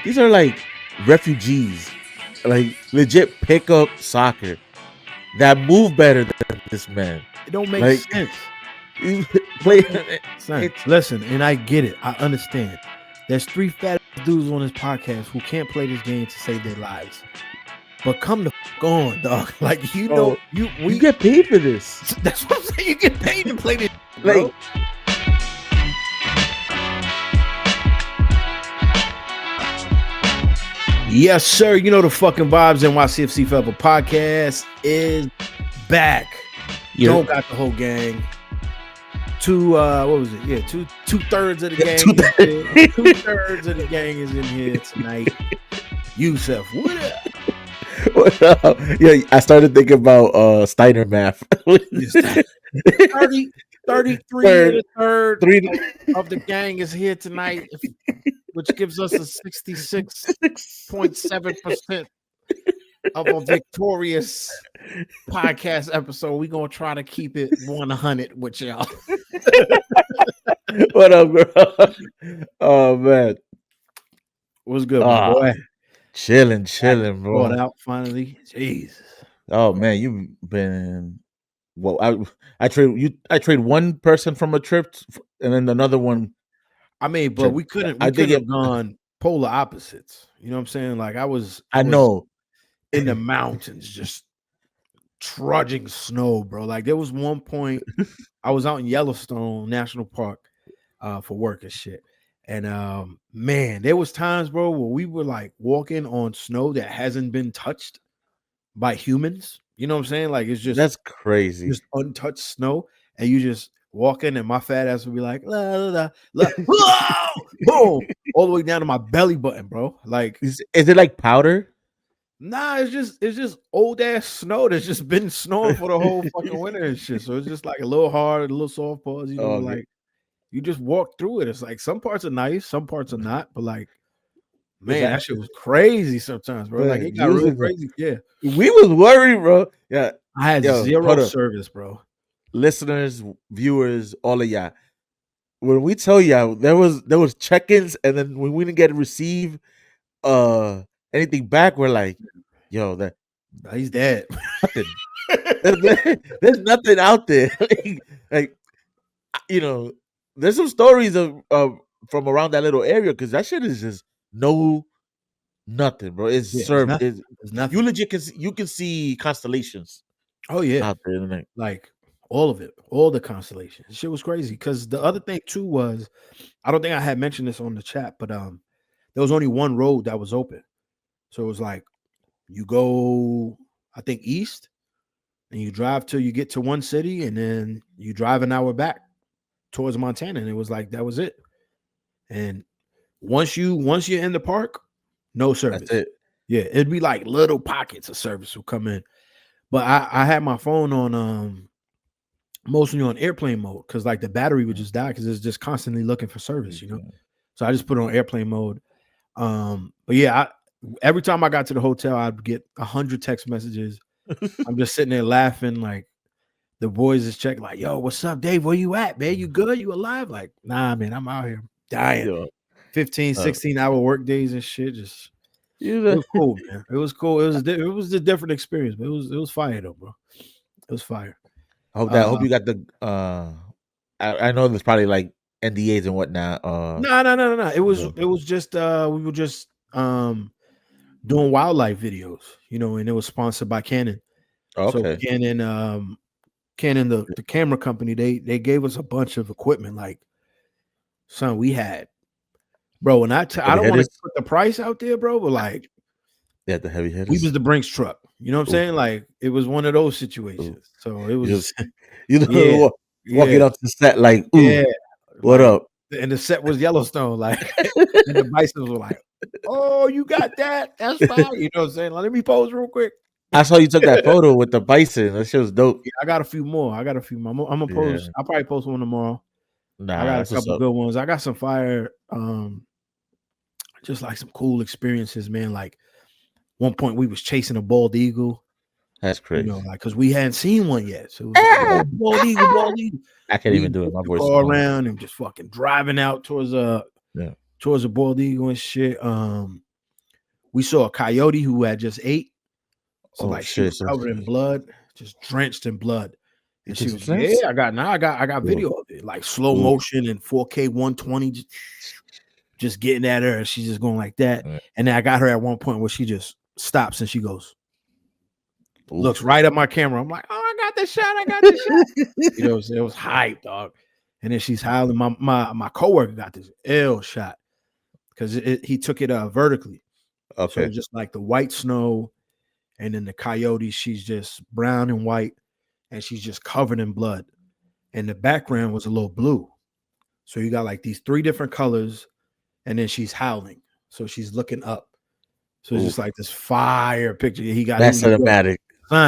These are like refugees, like legit pickup soccer that move better than this man. It don't make Like sense. he play. Listen, and I get it. I understand. There's 3 fat dudes on this podcast who can't play this game to save their lives. But come the on, dog. Like Bro, we you get paid for this. That's what I'm saying. You get paid to play this, bro. Like, yes, sir. You know the fucking vibes. NYCFC Forever podcast is back. yeah. Don't got the whole gang. What was it? Yeah, two-thirds of the gang. Two-thirds of the gang is in here tonight. Yousef, what up? What up? Yeah, I started thinking about Steiner math. 33 Third. third Three. of the gang is here tonight, which gives us a 66.7% of a victorious podcast episode. We're gonna try to keep it 100 with y'all. What up, bro? Oh man, What's good, my boy? Chilling, bro. Brought out finally. Jesus. Oh man, you've been. Well, I trade one person from a trip, and then another one. I mean, but we couldn't have gone polar opposites. You know what I'm saying? Like I know in the mountains, just trudging snow, bro. Like there was one point I was out in Yellowstone National Park for work and shit. And man, there was times, bro, where we were like walking on snow that hasn't been touched by humans. You know what I'm saying? Like it's just that's crazy. Just untouched snow, and you just walk in, and my fat ass would be like, la, la, la, la, boom, all the way down to my belly button, bro. Like, is it like powder? Nah, it's just old ass snow that's just been snowing for the whole fucking winter and shit. So it's just like a little hard, a little soft pause, you know, like you just walk through it. It's like some parts are nice, some parts are not, but like, man, that shit was crazy sometimes, bro. Like it got real crazy. Yeah, we was worried, bro. Yeah, I had zero service, bro. Listeners, viewers, all of y'all. When we tell y'all there was check-ins, and then when we didn't get to receive anything back, we're like, yo, he's dead. Nothing. There's nothing out there. like, you know, there's some stories of from around that little area, because that shit is just nothing, bro. It's nothing. You legit can see constellations. Oh yeah, out there, like all of it, all the constellations. Shit was crazy. Because the other thing too was, I don't think I had mentioned this on the chat, but there was only one road that was open. So it was like you go, I think, east, and you drive till you get to one city, and then you drive an hour back towards Montana, and it was like that was it. And once you're in the park, no service. That's it. Yeah, it'd be like little pockets of service will come in. But I had my phone on mostly on airplane mode, because like the battery would just die because it's just constantly looking for service, you know. So I just put it on airplane mode. But yeah, every time I got to the hotel, I'd get 100 text messages. I'm just sitting there laughing, like the boys is checking, like, yo, what's up, Dave? Where you at, man? You good? You alive? Like, nah, man, I'm out here dying. 15, 16-hour work days and shit. Just it was cool, man. It was cool. It was a different experience, but it was fire though, bro. It was fire. I hope you got the I know there's probably like NDAs and whatnot. No. It was just we were just doing wildlife videos, you know, and it was sponsored by Canon. Okay. So Canon, the camera company, they gave us a bunch of equipment. Like, son, we had, bro, and I don't want to put the price out there, bro, but like, yeah, the heavy hitters. We was the Brinks truck. You know what I'm saying? Like, it was one of those situations. So it was, walking up to the set like, what up? And the set was Yellowstone, like, and the Bisons were like, oh, you got that? That's fine. You know what I'm saying? Let me pose real quick. I saw you took that photo with the bison. That shit was dope. Yeah, I got a few more. I'm gonna post. Yeah. I'll probably post one tomorrow. Nah, I got a couple good ones. I got some fire, just like some cool experiences, man. Like one point we was chasing a bald eagle. That's crazy. You know, like, because we hadn't seen one yet. So it was like, bald eagle. I can't even do it. My voice all around and just fucking driving out towards a bald eagle and shit. we saw a coyote who had just ate. So like she shit! was covered in blood, just drenched in blood. You And took she some was, snaps? I got video of it, like slow motion and 4K 120, just getting at her, and she's just going like that. And then I got her at one point where she just stops and she goes, looks right at my camera. I'm like, oh, I got this shot. I got this shot. You know, it was hype, dog. And then she's howling. My coworker got this L shot because he took it vertically. Okay. So it was just like the white snow, and then the coyote, she's just brown and white, and she's just covered in blood. And the background was a little blue. So you got like these 3 different colors, and then she's howling. So she's looking up. So it's just like this fire picture. That's cinematic.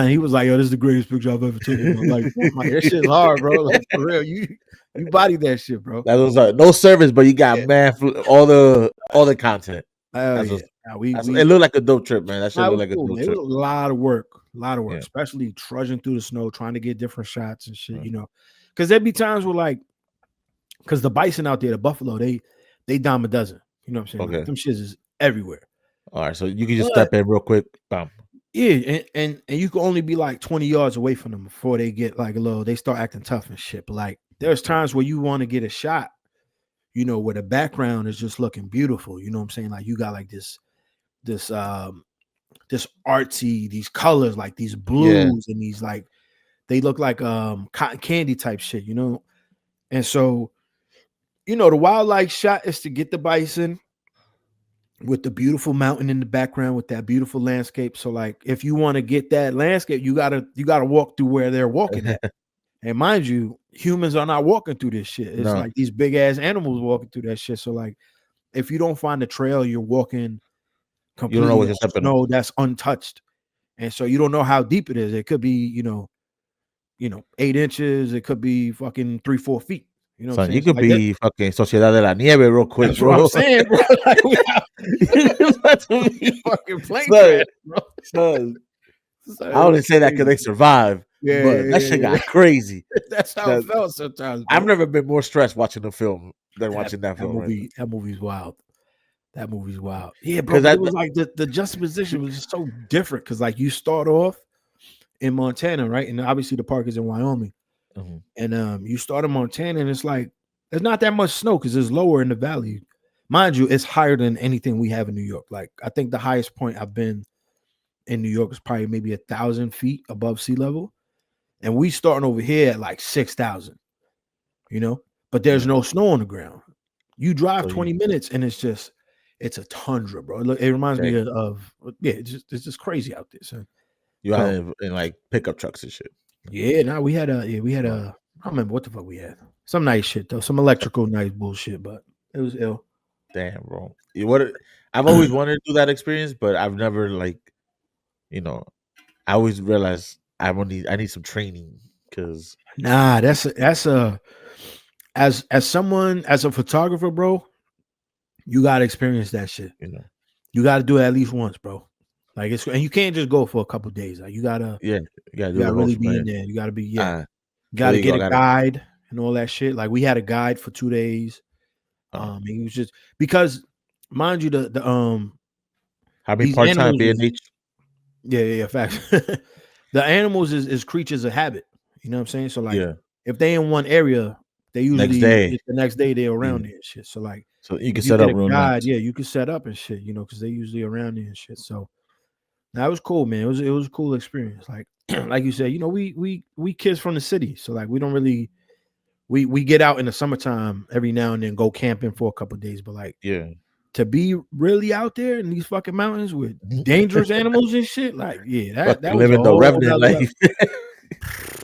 He was like, yo, this is the greatest picture I've ever taken. I'm like, that shit's hard, bro. Like, for real, you bodied that shit, bro. That was no service, but you got all the content. Oh yeah, it looked like a dope trip, man. That shit looked like a dope trip. It was a lot of work, especially trudging through the snow, trying to get different shots and shit. You know, because there'd be times where like, because the bison out there, the buffalo, they dime a dozen. You know what I'm saying? Like, them shits is everywhere. All right, so you can just step in real quick. Bam. Yeah, and you can only be like 20 yards away from them before they get like they start acting tough and shit. But like, there's times where you want to get a shot, you know, where the background is just looking beautiful. You know what I'm saying? Like, you got like this artsy, these colors, like these blues and these like, they look like cotton candy type shit, you know? And so, you know, the wildlife shot is to get the bison with the beautiful mountain in the background with that beautiful landscape. So like, if you want to get that landscape, you gotta walk through where they're walking at. And mind you, humans are not walking through this shit. It's like these big ass animals walking through that shit. So like, if you don't find the trail, you're walking completely, you don't know what snow that's untouched. And so you don't know how deep it is. It could be, you know, 8 inches. It could be fucking 3-4 feet. You know, you could be fucking Sociedad de la Nieve real quick, that's bro. What I'm saying, bro. Like, fucking plane crash, bro. Son, I wouldn't say that because they survived, but that shit got crazy. That's how it felt sometimes. Bro. I've never been more stressed watching the film than watching that film. Movie, that movie's wild. That movie's wild. Yeah, bro. It was like the juxtaposition was just so different because like you start off in Montana, right, and obviously the park is in Wyoming. And you start in Montana, and it's like there's not that much snow because it's lower in the valley. Mind you, it's higher than anything we have in New York. Like, I think the highest point I've been in New York is probably maybe 1,000 feet above sea level, and we starting over here at like 6,000. You know, but there's no snow on the ground. You drive 20 minutes, and it's a tundra, bro. It reminds me of it's just crazy out there, son. You had in like pickup trucks and shit. Yeah, no, we had a I don't remember what the fuck we had. Some nice shit though, some electrical nice bullshit, but it was ill. Damn, bro. I've always wanted to do that experience, but I've never like, you know, I always realized I need some training because that's as a photographer, bro, you gotta experience that shit. You know, you gotta do it at least once, bro. Like, and you can't just go for a couple days. Like, you gotta really be in there. You gotta be you gotta get a guide and all that shit. Like, we had a guide for 2 days. He was just because, mind you, the how many part-time B&H? Yeah, facts. The animals is creatures of habit. You know what I'm saying? So like, if they in one area, they usually the next day they're around there and shit. So like, so you can set up real nice. Yeah, you can set up and shit. You know, because they usually around there and shit. So. That was cool, man. It was a cool experience. Like, like you said, you know, we kids from the city, so like we don't really we get out in the summertime every now and then, go camping for a couple of days, but like to be really out there in these fucking mountains with dangerous animals and shit, like that was living the Revenant life,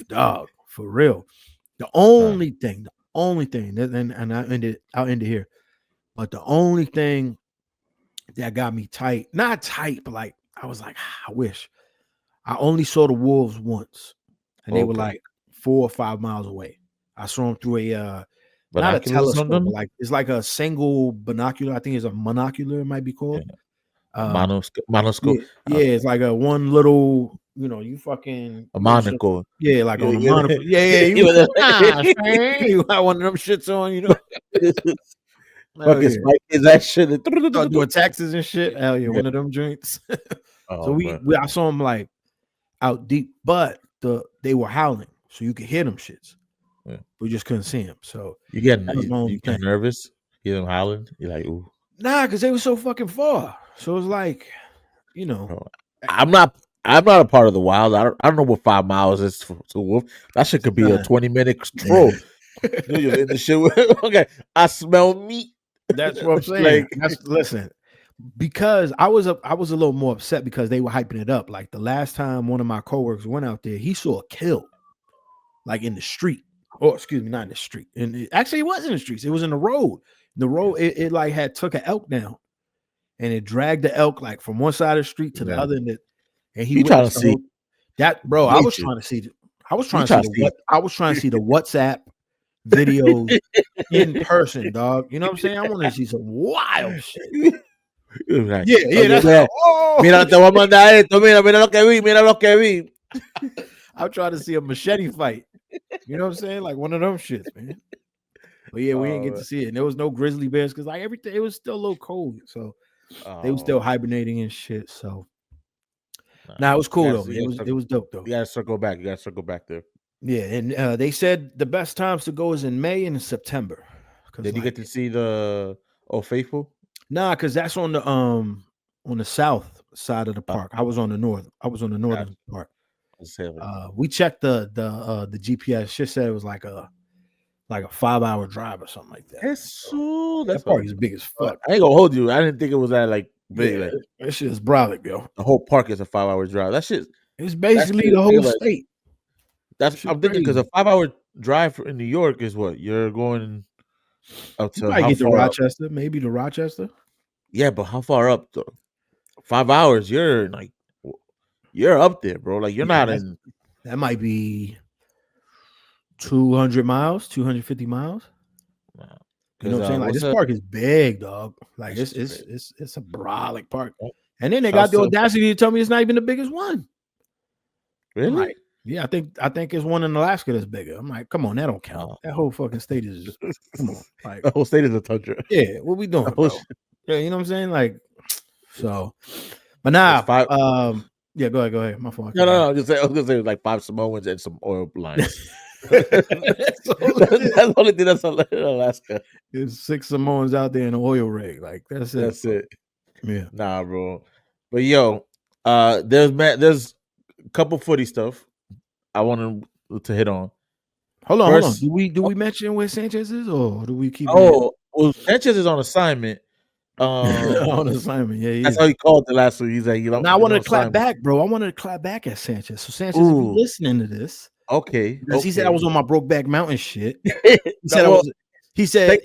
dog, for real. The only thing, and I'll end it here, but the only thing that got me not tight, but like. I was like, I wish. I only saw the wolves once, and they were like 4 or 5 miles away. I saw them through not a telescope, but like it's like a single binocular. I think it's a monocular. It might be called monoscope. Yeah, it's like a one little. You know, you fucking a monocle. Yeah, like on a monocle. Yeah. You got one of them shits on. You know. Hell Fucking yeah. Spike is that shit. Start doing taxes and shit. Hell yeah, Yeah. one of them drinks. So Oh, man. I saw them like out deep, but they were howling, so you could hear them shits. Yeah. We just couldn't see them. So You getting that was my only you get thing. nervous? You them howling? You're like, ooh. Nah, because they were so fucking far. So it's like, you know, Bro, I'm not a part of the wild. I don't know what 5 miles is to Wolf. That shit could be a 20-minute stroll. You're in the shit with, okay, I smell meat. That's what I'm saying. Like, Listen, because I was a little more upset because they were hyping it up. Like the last time one of my coworkers went out there, he saw a kill, like in the street. Oh, excuse me, not in the street. And actually, it wasn't in the streets. It was in the road. The road, it like had took an elk down, and it dragged the elk like from one side of the street to the yeah. other, and he You trying to witnessed the see whole, that, bro. I was nature. trying to see. I was You trying to trying see to the what? I was trying to see the WhatsApp videos in person, dog. You know what I'm saying? I want to see some wild shit. Like, Yeah, that's yeah. oh, Mira, te voy a mandar esto. Mira lo que vi. Mira lo que vi. I'm trying to see a machete fight. You know what I'm saying? Like one of them shits, man. But yeah, we didn't get to see it. And there was no grizzly bears because like everything, it was still a little cold. So they were still hibernating and shit. So it was cool though. It was dope though. You gotta circle back. You gotta circle back there. Yeah, and they said the best times to go is in May and in September. Did you get to see the Old Faithful? Nah, because that's on the south side of the park. I was on the north. I was on the northern part. We checked the GPS. Shit said it was like a 5-hour drive or something like that. That park is big as fuck. I ain't gonna hold you. I didn't think it was that like big. Yeah, like, that shit is brolic, yo. The whole park is a 5-hour drive. That shit. It's basically the whole state. That's I'm thinking because a 5-hour drive in New York is what you're going up to. I get to Rochester, maybe to Rochester. Yeah, but how far up though? 5 hours. You're like, you're up there, bro. Like you're not in. That might be 200 miles, 250 miles. Nah. You know what I'm saying? Like this park is big, dog. Like it's a brolic park. And then they got the audacity to tell me it's not even the biggest one. Really? Like, yeah, I think it's one in Alaska that's bigger. I'm like, come on, that don't count. That whole fucking state is come on. Like the whole state is a tundra. Yeah, what we doing, bro? Yeah, you know what I'm saying? Like, so but now yeah, go ahead. My fault. No. I was gonna say like 5 Samoans and some oil lines. That's the only thing that's in Alaska. There's 6 Samoans out there in an oil rig. Like that's it. That's it. Yeah. Nah, bro. But yo, there's a couple footy stuff I wanted to hit on. Hold on. Do we mention where Sanchez is, or do we keep? Well, Sanchez is on assignment. On assignment, yeah. That's how he called the last week. He's like, now I wanted to clap back, bro. I wanted to clap back at Sanchez. So Sanchez, if you're listening to this, okay. He said I was on my Brokeback Mountain shit. He said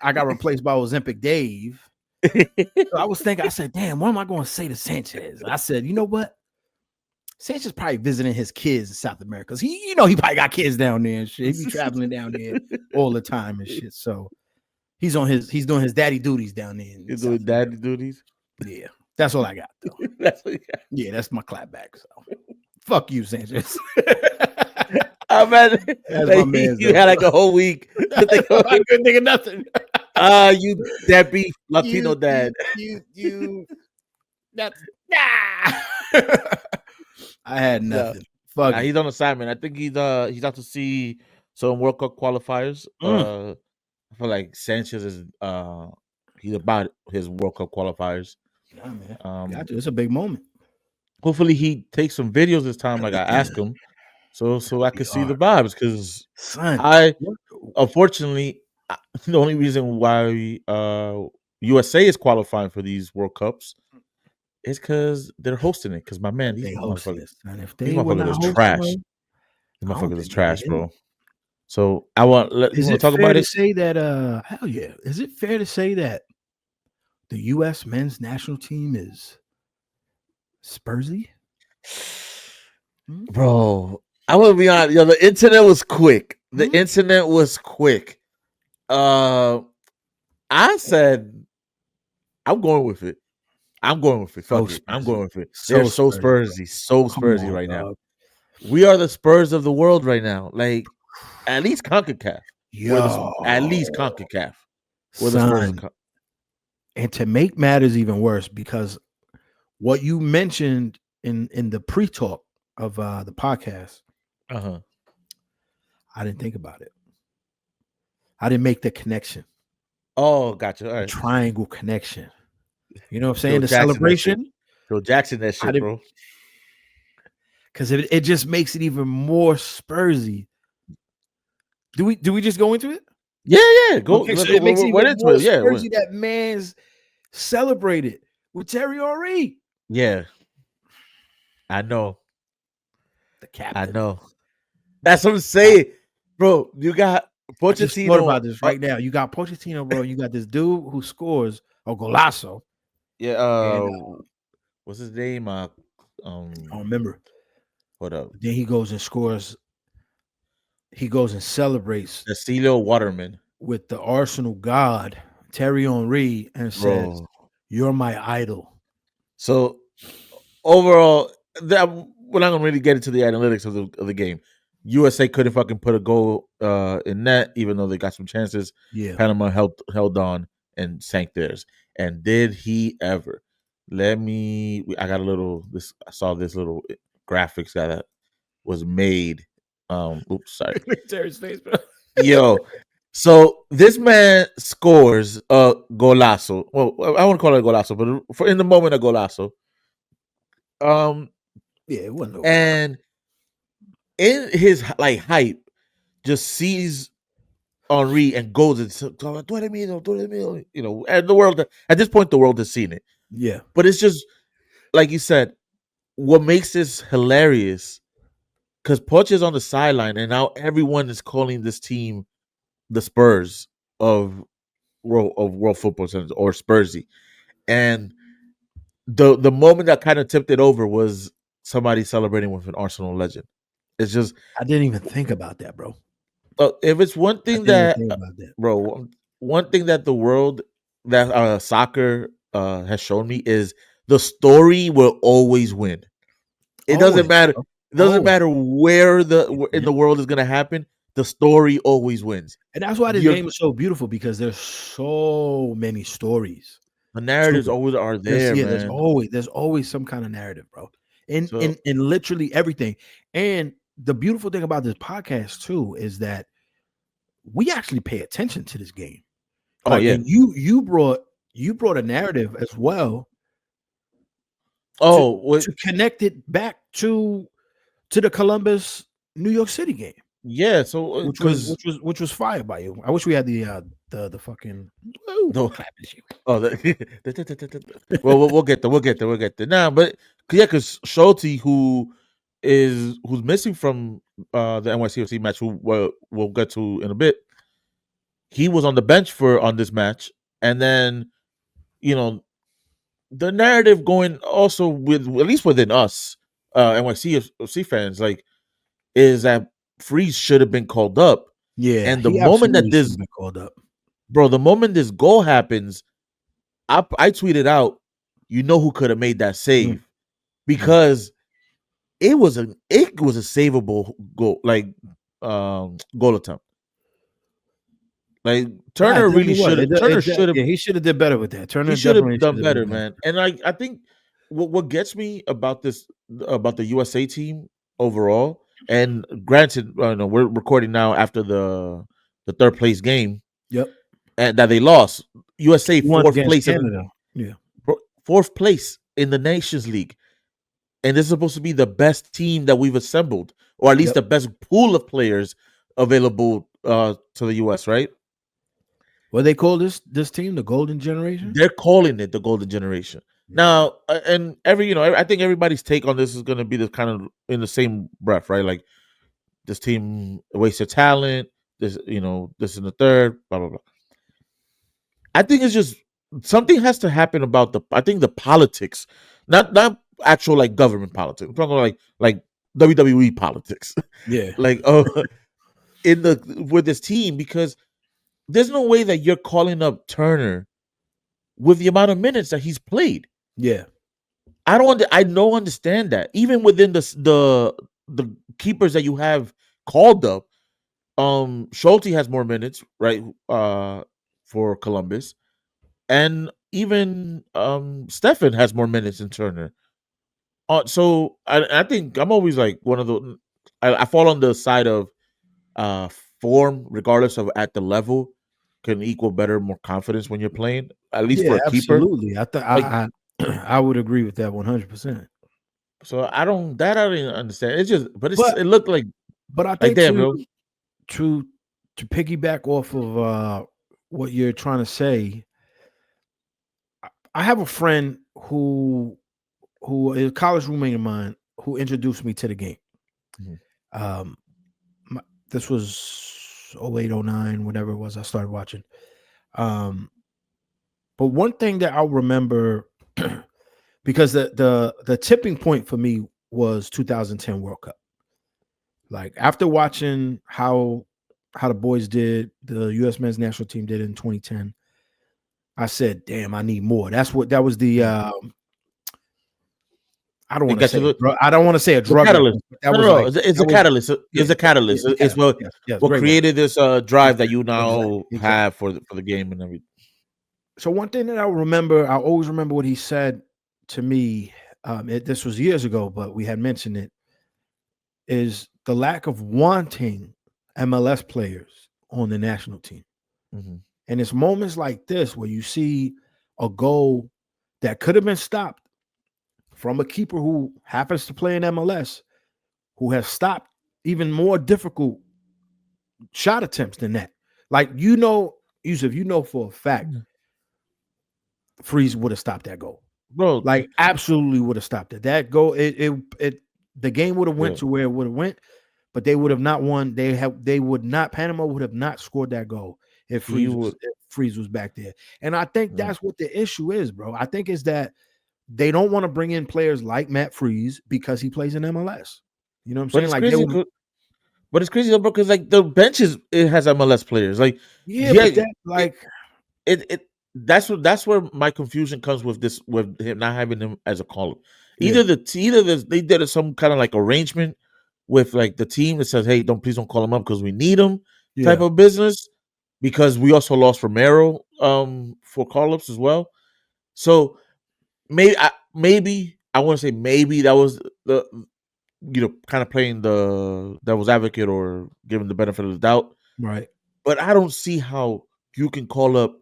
I got replaced by Ozempic Dave. So I was thinking, I said, damn, what am I going to say to Sanchez? I said, you know what? Sanchez probably visiting his kids in South America. Cause he probably got kids down there and shit. He be traveling down there all the time and shit. So he's doing his daddy duties down there. He's doing daddy duties. Yeah, that's all I got though. That's what you got. Yeah, that's my clapback. So fuck you, Sanchez. Oh man, you had like a whole week. I couldn't think of nothing. You deadbeat Latino dad. You that's I had nothing. Fuck. He's on assignment. I think he's out to see some World Cup qualifiers. I feel like Sanchez is he's about his World Cup qualifiers. Yeah, man. Gotcha. It's a big moment. Hopefully he takes some videos this time, like I asked him, so I can see the vibes. Because unfortunately, the only reason why USA is qualifying for these World Cups is because they're hosting it. Because my man, these motherfuckers is trash. These motherfuckers is trash, bro. So I want. Is it fair to say that? Hell yeah. Is it fair to say that the U.S. men's national team is Spursy? Bro, I want to be honest. Yo, the internet was quick. The internet was quick. I said, I'm going with it. I'm going with it. Fuck it. I'm going with it. They're so Spursy. So Spursy right now. We are the Spurs of the world right now. Like, at least CONCACAF. at least Yo, CONCACAF, where the Spurs son. And to make matters even worse, because what you mentioned in the pre-talk of the podcast, uh-huh. I didn't think about it. I didn't make the connection, Oh, gotcha. All the right. triangle connection. You know what I'm saying? Phil The Jackson, that shit. celebration. Phil Jackson, that I shit, didn't, bro. because it just makes it even more Spursy. Do we just go into it? Yeah, yeah. Go. Okay, Let's so go. it makes it We're even into more it. Yeah, Spursy that man's celebrated with Terry Henry, yeah. I know. the I captain. know. That's what I'm saying, bro. You got I just thought Pochettino. about this right now. You got Pochettino, bro. You got this dude who scores a golazo, Yeah. and What's his name? I don't remember. Hold up. Then he goes and scores. He goes and celebrates Cecilio Waterman, with the Arsenal god Terry Henry and says, bro. "You're my idol." So overall, that we're not gonna really get into the analytics of the game. USA couldn't fucking put a goal in net, even though they got some chances. Yeah, Panama held on and sank theirs. And did he ever? I got a little. This I saw this little graphics that was made. Oops, sorry. Terry's face, bro. Yo, so this man scores a golazo. Well, I wouldn't call it a golazo, but in the moment, a golazo. Um, Yeah, it wasn't no. and in his like hype, just sees Henri and goes and says, you know, and the world at this point, the world has seen it. Yeah, But it's just like you said, what makes this hilarious because Poch is on the sideline, and now everyone is calling this team the Spurs of world football centers or Spursy. And the moment that kind of tipped it over was somebody celebrating with an Arsenal legend. It's just I didn't even think about that, bro. if it's one I thing didn't even that think about that. bro, one thing that the world that soccer has shown me is the story will always win. It doesn't Always, matter. bro. It doesn't Always. matter where in Yep. the world is going to happen. The story always wins. And that's why this You're, game is so beautiful because there's so many stories. the narratives Super. always are There's there, man. there's always some kind of narrative, bro. So In literally everything. And the beautiful thing about this podcast too is that we actually pay attention to this game. oh Like, yeah. and you brought a narrative as well Oh to connect it back to the Columbus New York City game, yeah. So because which was fired by you. I wish we had the fucking woo, no. clap this shit. Oh, well, we'll get there now. But yeah, because Schulte, who's missing from the NYCFC match, who we'll get to in a bit, he was on the bench on this match, and then you know the narrative going also with at least within us NYCFC fans like is that Freeze should have been called up, Yeah, and the he moment that absolutely should this have been called up. the moment this goal happens, I tweeted out, you know who could have made that Mm, save mm. because it was a savable goal, like goal attempt. Like Nah, it Turner really definitely was. should have. Turner should have. Yeah, he should have did better with that. He Turner should have definitely done should have better, done man. And I think what gets me about the USA team overall, and granted, no, we're recording now after the third place game, Yep. and that they lost. USA He won against Canada. Yeah. fourth place in the Nations League. And this is supposed to be the best team that we've assembled, or at least Yep. the best pool of players available to the US, right? What they call this team, the Golden Generation? They're calling it the Golden Generation. Yeah. Now, and I think everybody's take on this is going to be the kind of in the same breath, right? Like this team wasted talent. This in the third, blah blah blah. I think it's just something has to happen about I think the politics, not actual like government politics. I'm talking like WWE politics, Yeah. like in the with this team because there's no way that you're calling up Turner with the amount of minutes that he's played. Yeah. I don't understand that even within the keepers that you have called up. Schulte has more minutes, right? For Columbus, and even Stefan has more minutes than Turner. So I think I'm always like one of the. I fall on the side of uh form, regardless of at the level, can equal better, more confidence when you're playing. At least for Yeah, a keeper, absolutely. like I would agree with that 100%. so. I don't even understand. It's just, but But it looked but I like think damn, bro. to to piggyback off of what you're trying to say, I have a friend who is a college roommate of mine who introduced me to the game. Mhm. Um, my, this was 08, 09, whatever it was. I started watching. Um, but one thing that I'll remember because the tipping point for me was 2010 World Cup. Like after watching how the boys did, the U.S. men's national team did in 2010, I said, "Damn, I need more." That was the Mhm. I don't It want to got you. say I don't want to say a The drug catalyst. reference, but that No, was no, no. like It's that a was catalyst. yeah, It's a yeah, catalyst. the It's catalyst. Yes, yes, what great word. created this drive that Exactly, you exactly, now exactly. have for the game and everything. So one thing that I'll always remember what he said to me. This was years ago, but we had mentioned it. Is the lack of wanting MLS players on the national team, Hmm. and it's moments like this where you see a goal that could have been stopped from a keeper who happens to play in MLS, who has stopped even more difficult shot attempts than that. Like Yusuf, you know for a fact Freeze would have stopped that goal. Bro, Like absolutely would have stopped it. That goal, it the game would have went yeah, to where it would have went, but they would have not won. They would not. Panama would have not scored that goal he would. If Freeze was back there. And I think Yeah. that's what the issue is, bro. I think is that they don't want to bring in players like Matt Freeze because he plays in MLS. You know what I'm But saying? it's Like they crazy. would, But it's crazy though, bro, because like the benches it has MLS players. Like, yeah, yeah, but that it like it that's where my confusion comes with this, with him not having him as a call up. yeah, They did some kind of like arrangement with like the team that says, hey, please don't call him up because we need him, type yeah, of business. Because we also lost Romero for call ups as well. So maybe I want to say maybe that was the, kind of playing the devil's advocate or giving the benefit of the doubt. right, But I don't see how you can call up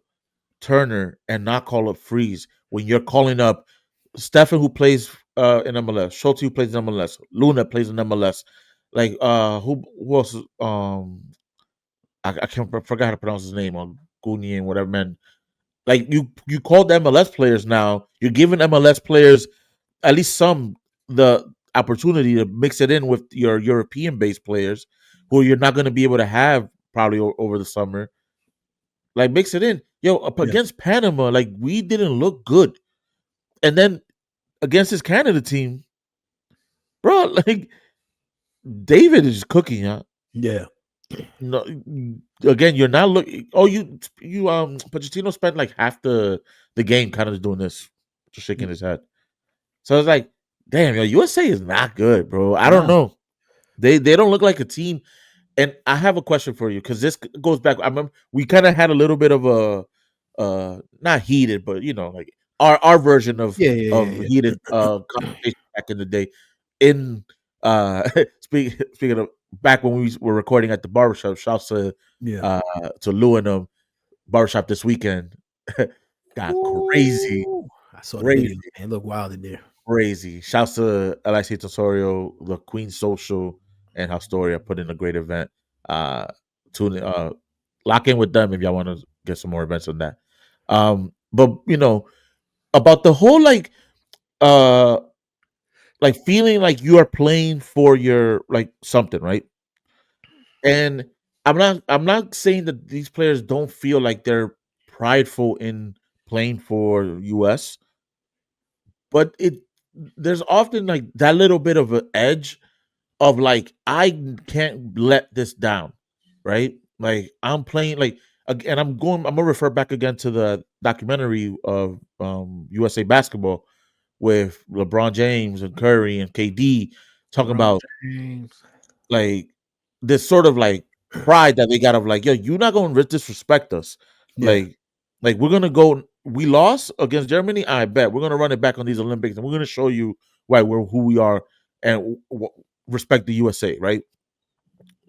Turner and not call up Freeze when you're calling up Stefan, who plays in MLS, Schulte, who plays in MLS, Luna plays in MLS. Like who else? I can't forgot how to pronounce his name on Guni and whatever, man. Like you called MLS players now. You're giving MLS players at least some the opportunity to mix it in with your European based players who you're not going to be able to have probably over the summer. Like mix it in, yo. Up yeah, against Panama, like we didn't look good, and then against this Canada team, bro, like David is cooking. Huh? yeah, No, again, you're not looking. Oh, you Pochettino spent like half the game kind of doing this, just shaking his head. So it's like, damn, yo, USA is not good, bro. I don't nah, know. They don't look like a team. And I have a question for you because this goes back. I remember we kind of had a little bit of a not heated, but like our version yeah, yeah, of yeah, heated conversation back in the day. In speaking of back when we were recording at the barbershop, shouts yeah. uh to Lou and barbershop this weekend. Got crazy, Ooh, I saw the crazy, video, man. It looked wild in there. crazy. Shouts to LIC Tesorio, the Queen Social, and Hastoria put in a great event. Uh, tune lock in with them if y'all want to get some more events on that. But about the whole uh like feeling like you are playing for your like something, right? And I'm not saying that these players don't feel like they're prideful in playing for US, but there's often like that little bit of an edge of like I can't let this down, right? Like I'm playing and I'm gonna refer back again to the documentary of USA basketball with LeBron James and Curry and KD talking LeBron about James. like this sort of like pride that they got of like, yo, you're not gonna disrespect us. Yeah. Like we're gonna go. We lost against Germany. I bet we're gonna run it back on these Olympics, and we're gonna show you why we're who we are and respect the USA. Right?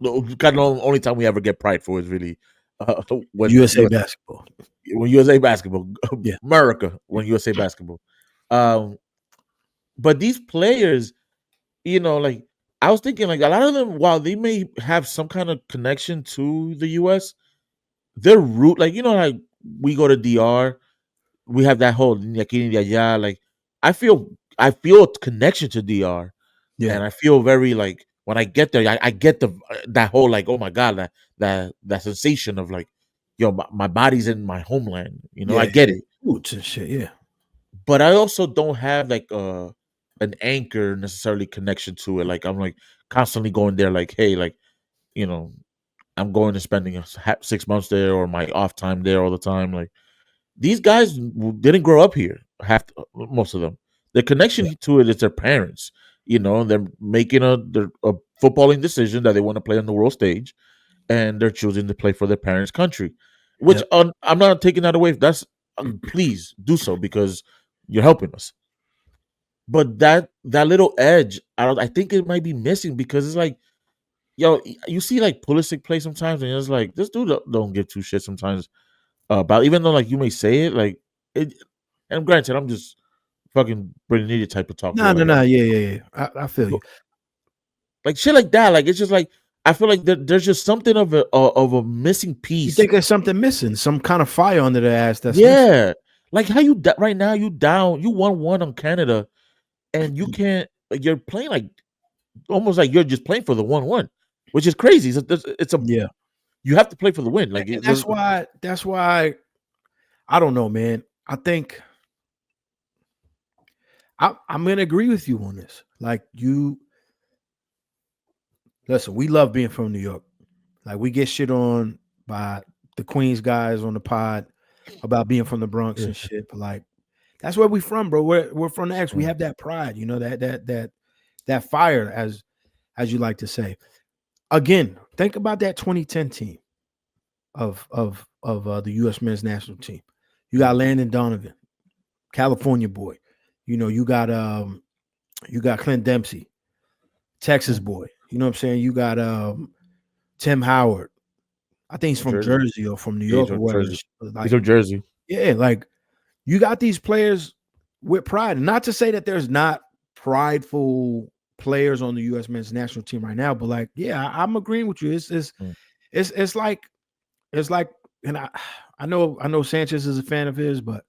Kind of the only time we ever get pride for is really when USA basketball. when USA basketball, Yeah. America when USA basketball. Um, but these players, like I was thinking, like a lot of them, while they may have some kind of connection to the US, their root, like like we go to DR, we have that whole aquí ni allá, like I feel a connection to DR, Yeah. and I feel very like when I get there, I get that whole like, oh my god, that sensation of like, yo, my body's in my homeland, I Yeah. get it, Roots and shit. Yeah. but I also don't have like an anchor necessarily connection to it. Like I'm like constantly going there, like, hey, like you know, I'm going and spending 6 months there or my off time there all the time. Like these guys didn't grow up here. Most of them, the Yeah. connection to it is their parents. They're making a footballing decision that they want to play on the world stage, and they're choosing to play for their parents' country. Which Yep. I'm not taking that away. That's please do so because you're helping us. But that little edge, I think it might be missing because it's like, yo, you see like Pulisic play sometimes, and it's like this dude don't give two shits sometimes about, even though like you may say it like it. And granted, I'm just fucking bringing idiot type of talk No, where no, like no. Yeah, yeah, yeah. I feel you. like shit like that. Like it's just like I feel like there's just something of a missing You piece. think there's something missing, some kind of fire under their ass that's missing. Yeah, like how right now you down, you 1-1 on Canada, and you can't. Like, you're playing like almost like you're just playing for the 1-1, which is crazy. It's a Yeah. you have to play for the win. And Like that's why I don't know, man. I think I'm gonna agree with you on this. Like you listen, we love being from New York. Like we get shit on by the Queens guys on the pod about being from the Bronx yeah, and shit. But like that's where we from, bro. We're from the X. We yeah, have that pride, that fire, as you like to say. Again, think about that 2010 team of the U.S. men's national team. You got Landon Donovan, California boy. You got Clint Dempsey, Texas yeah. boy. You know what I'm saying? You got Tim Howard. I think he's From from Jersey. Jersey or from New Yeah, he's York or from wherever. Jersey. He's Like, from Jersey. yeah, like you got these players with pride. Not to say that there's not prideful players on the U.S. men's national team right now, but like, yeah, I'm agreeing with you. Mm, It's like, and I know Sanchez is a fan of his, but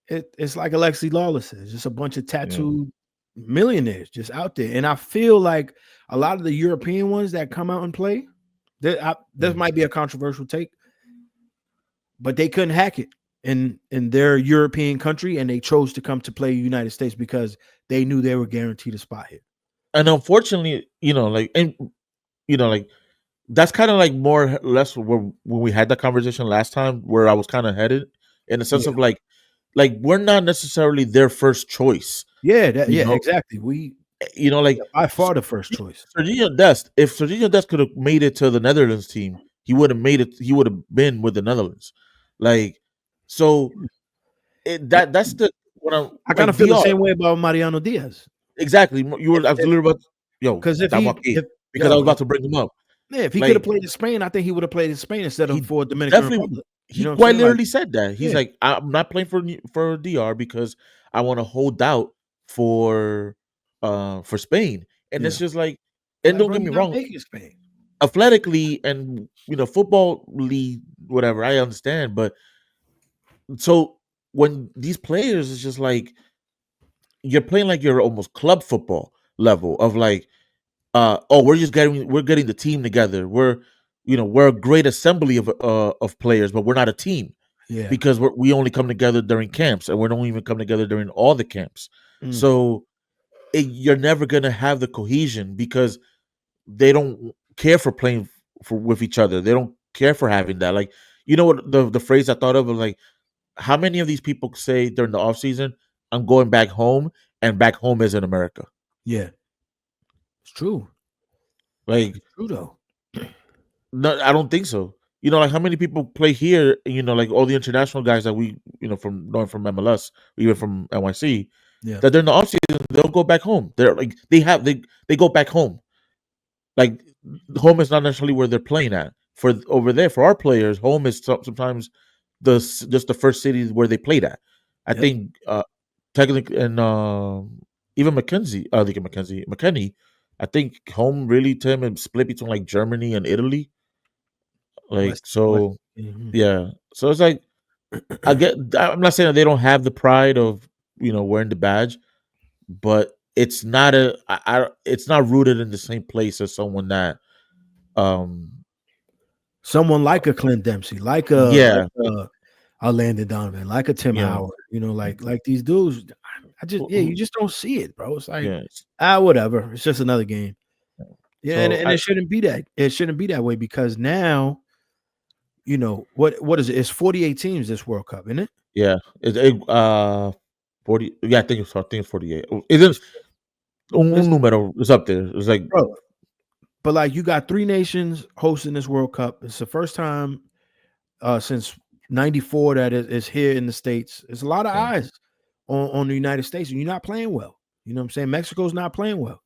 it's like Alexi Lawless is just a bunch of yeah. tattooed millionaires just out there. And I feel like a lot of the European ones that come out and play, this Mm. might be a controversial take, but they couldn't hack it in their European country, and they chose to come to play United States because they knew they were guaranteed a spot here. And unfortunately, like that's kind of like more or less where when we had that conversation last time, where I was kind of headed in the sense Yeah, of like we're not necessarily their first choice. yeah, You know, exactly. We like by far the first choice. Serginho Dest. If Serginho Dest could have made it to the Netherlands team, he would have made it. He would have been with the Netherlands. Like, so that's the what I'm I kind like. of feel the DR same way about Mariano Diaz. exactly. You were If I was if literally about yo because if that he Joaquin if because I was yo about to bring him up. yeah, if he could have Like played in Spain, I think he would have played in Spain instead of he for Dominican definitely Republic. You he know what I'm quite saying? Like, literally said that. He's yeah, like, I'm not playing for DR because I want to hold out for Spain. And it's yeah. just like, and Like, don't bro, get me you're not wrong, making Spain. athletically and football league, whatever, I understand. But so when these players, it's just like you're playing like you're almost club football level of like, oh, we're getting the team together. We're a great assembly of players, but we're not a team Yeah. because we only come together during camps, and we don't even come together during all the camps. Mm, So you're never gonna have the cohesion because they don't care for playing with each other. They don't care for having that. Like, what the phrase I thought of was like, how many of these people say during the off season, I'm going back home, and back home is in America. yeah. It's true. Like It's true though. No, I don't think so. Like how many people play here? Like all the international guys that we, from MLS, even from NYC, Yeah, that they're in the offseason, they'll go back home. They're like they go back home. Like home is not necessarily where they're playing at. For over there, for our players, home is sometimes just the first city where they played at. I yep. think technically, and even McKenny, I think home really to him is split between like Germany and Italy. Like West. so, Mhm. yeah. So it's like I'm not saying that they don't have the pride of wearing the badge, but it's not it's not rooted in the same place as someone that um Someone like a Clint Dempsey, like yeah, a Landon Donovan, like a Tim yeah, Howard, like these dudes. I just you who- just don't see it, bro. It's like yeah. whatever. It's just another game. Yeah, and, So and it shouldn't be that. It shouldn't be that way because now, what is it? It's 48 teams this World Cup, isn't it? yeah, 40. Yeah, I think it's 48. It is un Listen, número. It's up there. It's like bro. But like you got three nations hosting this World Cup. It's the first time since '94 that is here in the States. It's a lot of yeah, eyes on the United States, and you're not playing well. You know what I'm saying? Mexico's not playing well.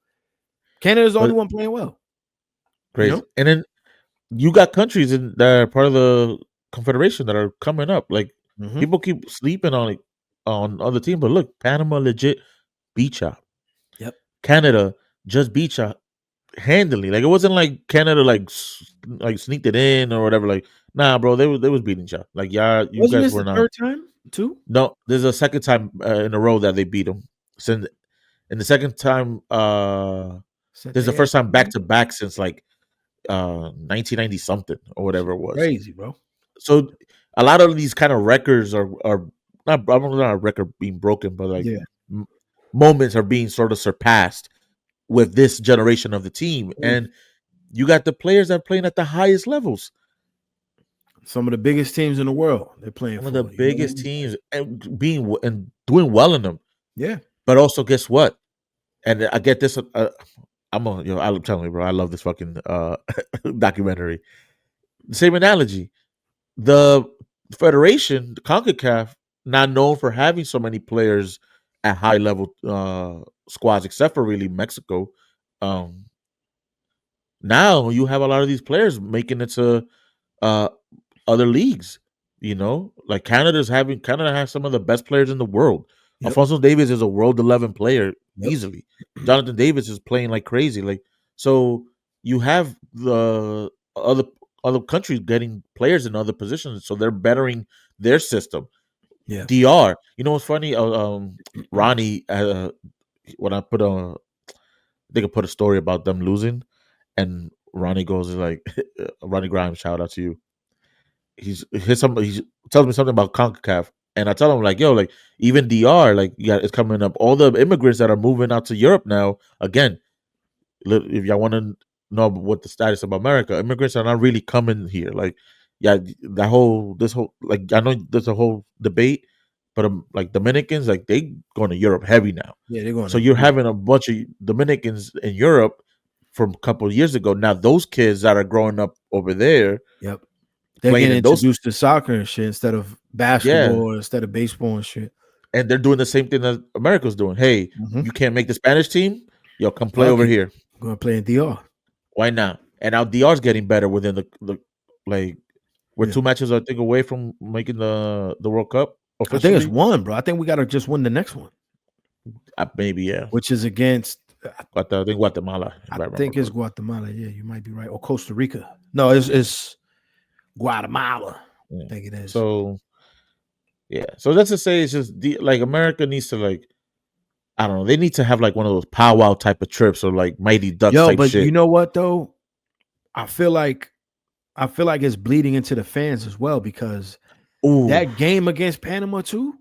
Canada's the only but one playing well. You crazy. know? And then you got countries that are part of the confederation that are coming up. Like Hmm. people keep sleeping on other teams, but look, Panama legit beat y'all. Yep. Canada just beat y'all handily. Like it wasn't like Canada like sneaked it in or whatever. Like nah, bro, they was beating y'all. Like y'all, you Wasn't guys this were the not. third time too? No, there's a second time in a row that they beat them. Since and the second time, Set there's the their ass first time back down? to back since like 1990 something or whatever Shit it was. crazy, bro. So a lot of these kind of records are not. I'm not a record being broken, but like Yeah. m- moments are being sort of surpassed with this generation of the team, Crazy. and you got the players that are playing at the highest levels. Some of the biggest teams in the world they're playing One of the for. You know what I biggest mean? teams and and doing well in them. Yeah. But also, guess what? And I get this. I'm telling you, bro. I love this fucking documentary. Same analogy. The Federation, the CONCACAF, not known for having so many players at high level squads, except for really Mexico. Um, Now you have a lot of these players making it to uh, other leagues. Like Canada has some of the best players in the world. Yep. Alfonso Davies is a World 11 player Yep. easily. Jonathan Davis is playing like crazy. Like so, you have the other countries getting players in other positions, so they're bettering their system. Yeah. DR, you know what's funny? Ronnie, when they could put a story about them losing, and Ronnie goes like, Ronnie Grimes, shout out to you. He tells me something about CONCACAF, and I tell him like, yo, like even DR, like yeah, it's coming up. All the immigrants that are moving out to Europe now. Again, if y'all want to know what the status of America, immigrants are not really coming here. Like, yeah, this whole like I know there's a whole debate, but like Dominicans, like they going to Europe heavy now. Yeah, they're going So to you're yeah. having a bunch of Dominicans in Europe from a couple of years ago. Now those kids that are growing up over there Yep. They're playing getting in those, introduced to soccer and shit instead of yeah, basketball or instead of baseball and shit. and they're doing the same thing that America's doing. Hey, Mhm. you can't make the Spanish team, yo, come play Fuck over it. here. I'm gonna play in DR. Why not? And now DR's getting better within the like we're Yeah. 2 matches I think away from making the World Cup I think it's officially. one, bro. I think we gotta just win the next one, Maybe yeah. which is against I think Guatemala, if I I remember think it's correctly. Guatemala. Yeah, you might be right. Or Costa Rica. No, it's Guatemala. I Yeah. think it is. So yeah. So that's to say, it's just like America needs to like I don't know. They need to have like one of those powwow type of trips or like Mighty Ducks Yo, type but you shit. know what though? I feel like it's bleeding into the fans as well because Ooh, that game against Panama too,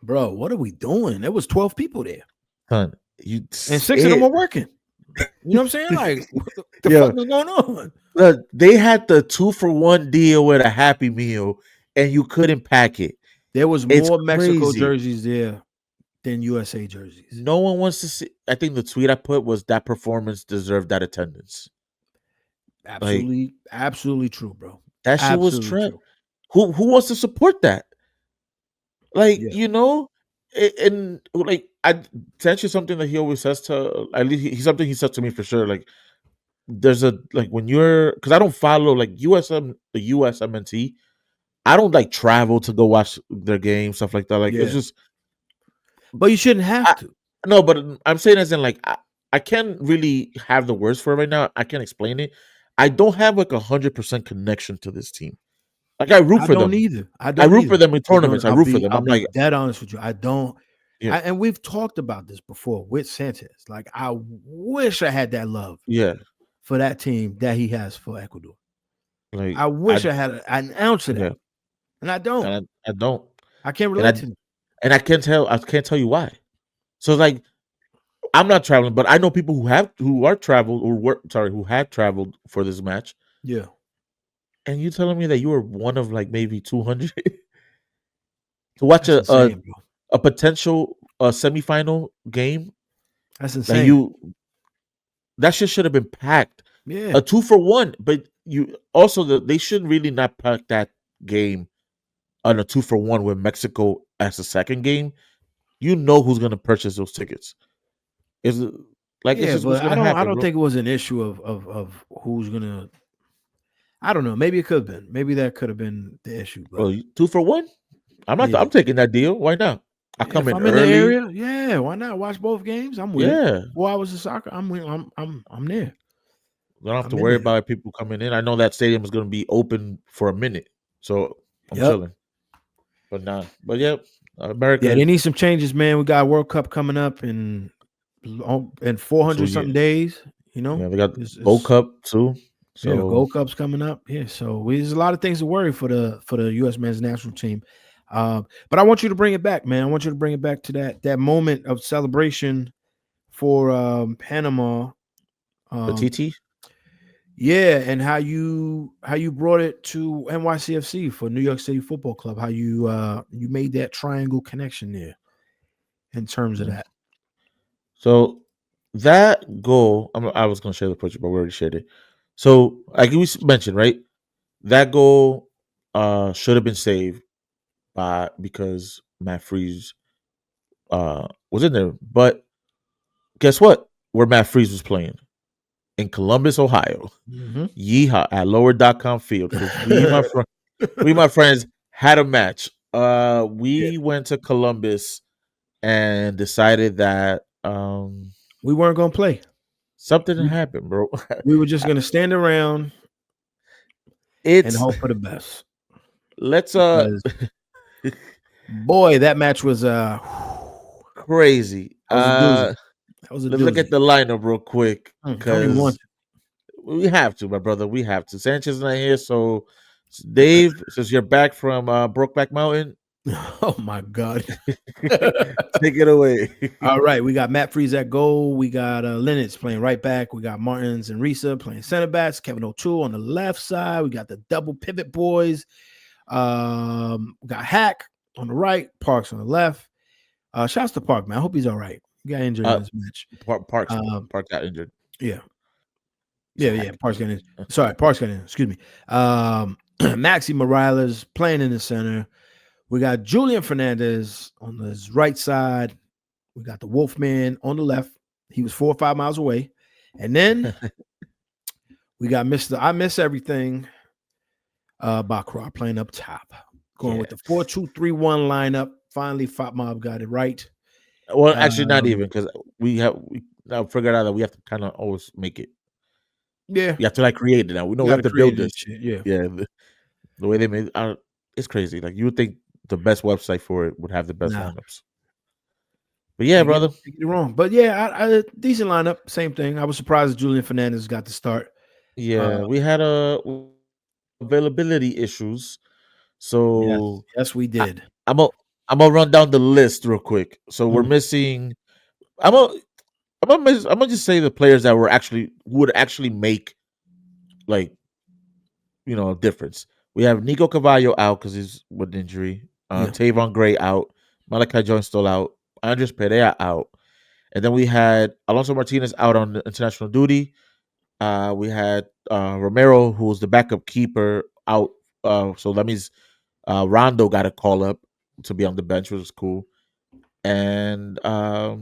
bro. What are we doing? There was 12 people there, son, you and six of them it. were working. You know what I'm saying? Like, what the Yeah, fuck is going on? look, they had the 2-for-1 deal with a Happy Meal, and you couldn't pack it. There was It's more Mexico crazy. jerseys there than USA jerseys. No one wants to see. I think the tweet I put was that performance deserved that attendance. Like Absolutely true, bro. that shit was Absolutely trash. true. Who wants to support that? Like, Yeah. and like I Sanchez something that he always says to, at least he's something he says to me for sure. Like there's a, like when you're, because I don't follow like the USMNT. I don't like travel to go watch their game, stuff like that. Like it's Yeah. just But you shouldn't have I, to. no, but I'm saying as in like I can't really have the words for it right now. I can't explain it. I don't have like 100% connection to this team. Like I root I for don't them. either. I I don't root for either. them in I don't. tournaments. I root for them. I'll I'm be like, dead honest with you. I don't. yeah, And we've talked about this before with Sanchez. Like I wish I had that love yeah. for that team that he has for Ecuador. Like I wish I had an ounce of that, yeah, and I don't. and I don't, I can't and relate to him. I can't tell you why. So like I'm not traveling, but I know people who are traveled or who had traveled for this match. Yeah, And you telling me that you were one of like maybe 200 to watch that's insane, bro. a potential semifinal game, That's like insane. that shit should have been packed. Yeah, A 2-for-1, but you also they should really not pack that game on a 2-for-1 with Mexico as the second game. You know who's gonna purchase those tickets. Is it like it's yeah, just what's but gonna I happen, don't bro? think it was an issue of who's gonna. I don't know. Maybe it could have been. Maybe that could have been the issue. But Bro, 2-for-1. yeah, I'm taking that deal. Why not? I yeah, come if in I'm in the early. area, yeah, why not watch both games? I'm with it. Yeah. 4 hours of soccer. I'm there. I don't have to I'm in worry there. about people coming in. I know that stadium is going to be open for a minute, so I'm Yep. chilling. But nah, but yeah, Yeah, America. they need some changes, man. We got World Cup coming up in 2 400 something years. days. You know, Yeah, they got Gold it's Cup too. yeah, So Gold Cup's coming up. Yeah, so there's a lot of things to worry for the U.S. men's national team. But I want you to bring it back, man. I want you to bring it back to that moment of celebration for Panama. the Um, TT. yeah, and how you brought it to NYCFC for New York City Football Club. How you made that triangle connection there in terms of Yeah. that. So that goal, I was going to share the picture, but we already shared it. So like we mentioned, right? That goal should have been saved because Matt Freeze was in there, but guess what? Where Matt Freeze was playing in Columbus, Ohio. Mhm. Yeehaw at lower.com field because we my friends had a match. Yeah, We went to Columbus and decided that we weren't gonna play. something We, happened, bro. we were just gonna stand around and It's hope for the best let's because boy, that match was crazy. that was a doozy. That was a Let's look at doozy. the lineup real quick Tony won. because we have to, my brother. We have to. Sanchez not here, so Dave, since you're back from Brokeback Mountain, Oh my god. take it away. All right, we got Matt Freeze at goal. We got Lennox playing right back. We got Martins and Risa playing center backs. Kevin O'Toole on the left side. We got the double pivot boys. We got Hack on the right, Parks on the left. Shouts to Park, man. I hope he's all right. He got injured in this match. Parks Um, Parks got injured. yeah, He's a yeah. hack. Parks got in. Sorry, Parks got in. Excuse me. Maxi Morales playing in the center. We got Julian Fernandez on his right side. We got the Wolfman on the left. He was 4 or 5 miles away. And then we got Mr. I Miss Everything Bakra playing up top. Going with the 4-2-3-1 lineup. Finally, Fat Mob got it right. Well, actually, not even because we now figured out that we have to kind of always make it. Yeah. You have to like create it now. We know You we got have to to create build this this. shit. Yeah. Yeah, the way they made it's crazy. Like you would think the best website for it would have the best Nah. lineups. But yeah, brother. They get it wrong. But yeah, I decent lineup. Same thing. I was surprised Julian Fernandez got the start. Yeah, we had availability issues. So Yes, we I, did. I'm gonna I'm gonna run down the list real quick. So we're Mhm. missing. I'm gonna I'm gonna just say the players that would actually make like a difference. We have Nico Cavallo out because he's with injury. Yeah. Tavon Gray out. Malachi Jones still out. Andres Perea out. And then we had Alonso Martinez out on international duty. We had Romero, who was the backup keeper, out. So that means Rondo got a call up to be on the bench, which was cool. And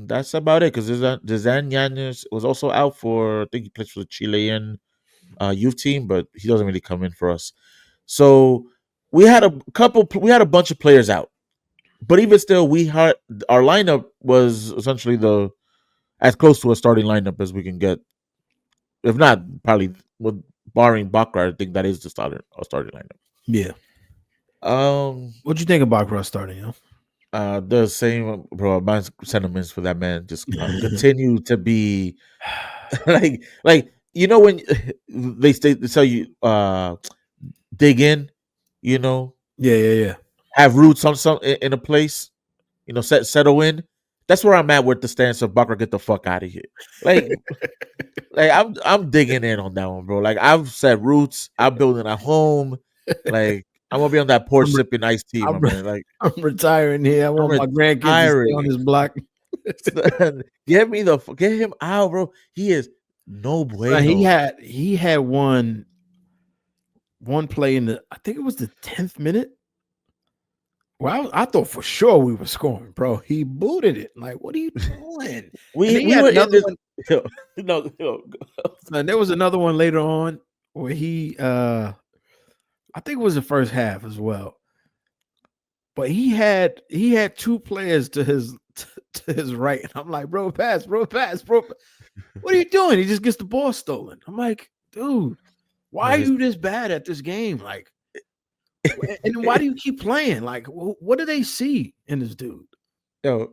that's about it because Zizan Yanez was also out for, I think he plays for the Chilean youth team, but he doesn't really come in for us. So we had a bunch of players out, but even still, we had our lineup was essentially the as close to a starting lineup as we can get. If not, probably with barring Bakra, I think that is the starting lineup. Yeah. Um, What'd you think about Russ starting? the same, bro. My sentiments for that man just continue to be like when they tell you dig in, you know, Yeah. have roots on some in a place, settle in. That's where I'm at with the stance of Bakra, get the fuck out of here. Like like I'm digging in on that one, bro. Like I've set roots. I'm building a home. Like I'm gonna be on that porch I'm, re- sipping iced tea, my I'm, man. Like I'm retiring here. I I'm want my grandkids to stay on retiring. this block. Get him out, bro. He is no So he bueno. had one play in the, I think it was the 10th minute. Well, I thought for sure we were scoring, bro. He booted it. Like, what are you doing? And then he We had were in another this. one. No, And there was another one later on where he I think it was the first half as well. But he had two players to his to his right. And I'm like, bro, pass, bro. What are you doing? He just gets the ball stolen. I'm like, dude, why no, are you this bad at this game? Like, and then why do you keep playing? Like, what do they see in this dude? yo,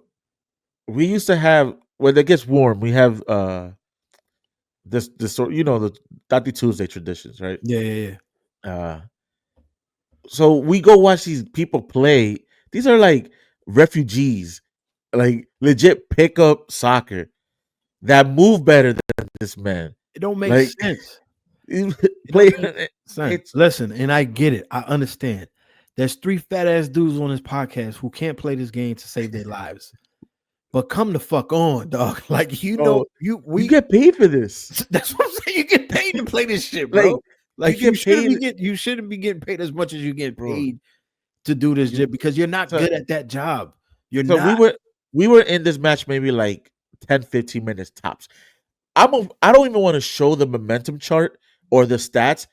we used to have when it gets warm. We have this sort, the Tati Tuesday traditions, right? Yeah. Uh, so we go watch these people play. These are like refugees, like legit pickup soccer that move better than this man. It don't make Like sense. It play, don't make sense. it's Listen, and I get it. I understand. There's 3 fat ass dudes on this podcast who can't play this game to save their lives. But come the fuck on, dog. Like bro. you You we get paid for this. that's what I'm saying. You get paid to play this shit, Like bro. you Like get paid, you shouldn't be getting paid as much as you get bro. paid to do this You shit because you're not so, good at that job. You're so not. we were in this match maybe like 10, 15 minutes tops. I don't even want to show the momentum chart or the stats.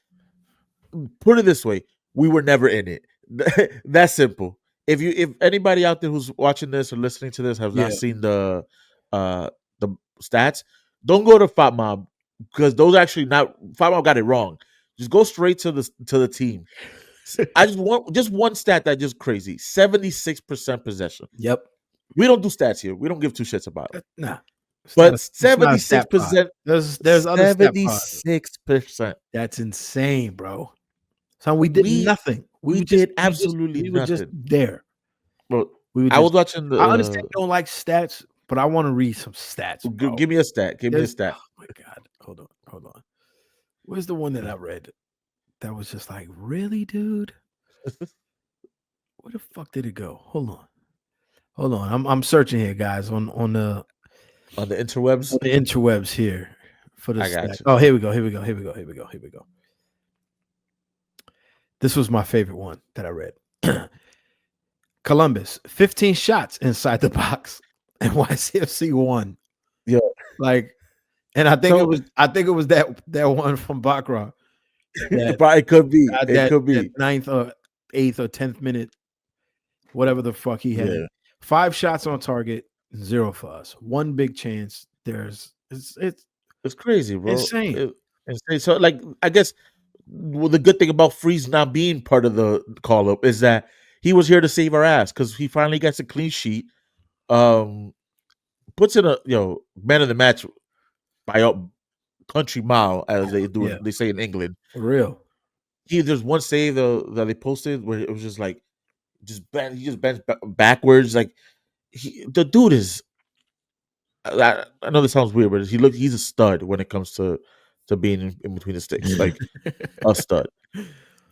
Put it this way, we were never in it. That's simple. If anybody out there who's watching this or listening to this have not Yeah. seen uh the stats, don't go to Fat Mob because those actually not Fat Mob got it wrong. Just go straight to the team. I just want just one stat that just crazy. 76% possession. Yep. We don't do stats here. We don't give two shits about them. Nah. But It's not a stat pod. 76%, There's other stat pods. 76%. That's insane, bro. So we did We nothing. we did absolutely We were just nothing. there. Bro, We were I was just watching I understand the you don't like stats, but I want to read some stats, bro. give me a stat. Give me a There's stat. oh my god. Hold on. Where's the one that I read that was just like, really, dude? Where the fuck did it go? Hold on. I'm searching here, guys, on the On the interwebs. interwebs here for the I stat. got you. Oh, here we go. This was my favorite one that I read. Columbus, 15 shots inside the box, and YCFC won. Yeah. Like, and I think So it was that one from Bakra that but it could be. It that could that be. 9th or 8th or 10th minute, whatever the fuck he had. Yeah. 5 shots on target, 0 for us. 1 big chance. It's It's crazy, bro. insane. Insane. So like I guess the good thing about Freeze not being part of the call up is that he was here to save our ass because he finally gets a clean sheet. Puts in a man of the match by a country mile, as Yeah, they say in England. for real. There's one save that they posted where it was just like he just bends backwards. Like the dude is. I know this sounds weird, but he's a stud when it comes to being in between the sticks, like a stud,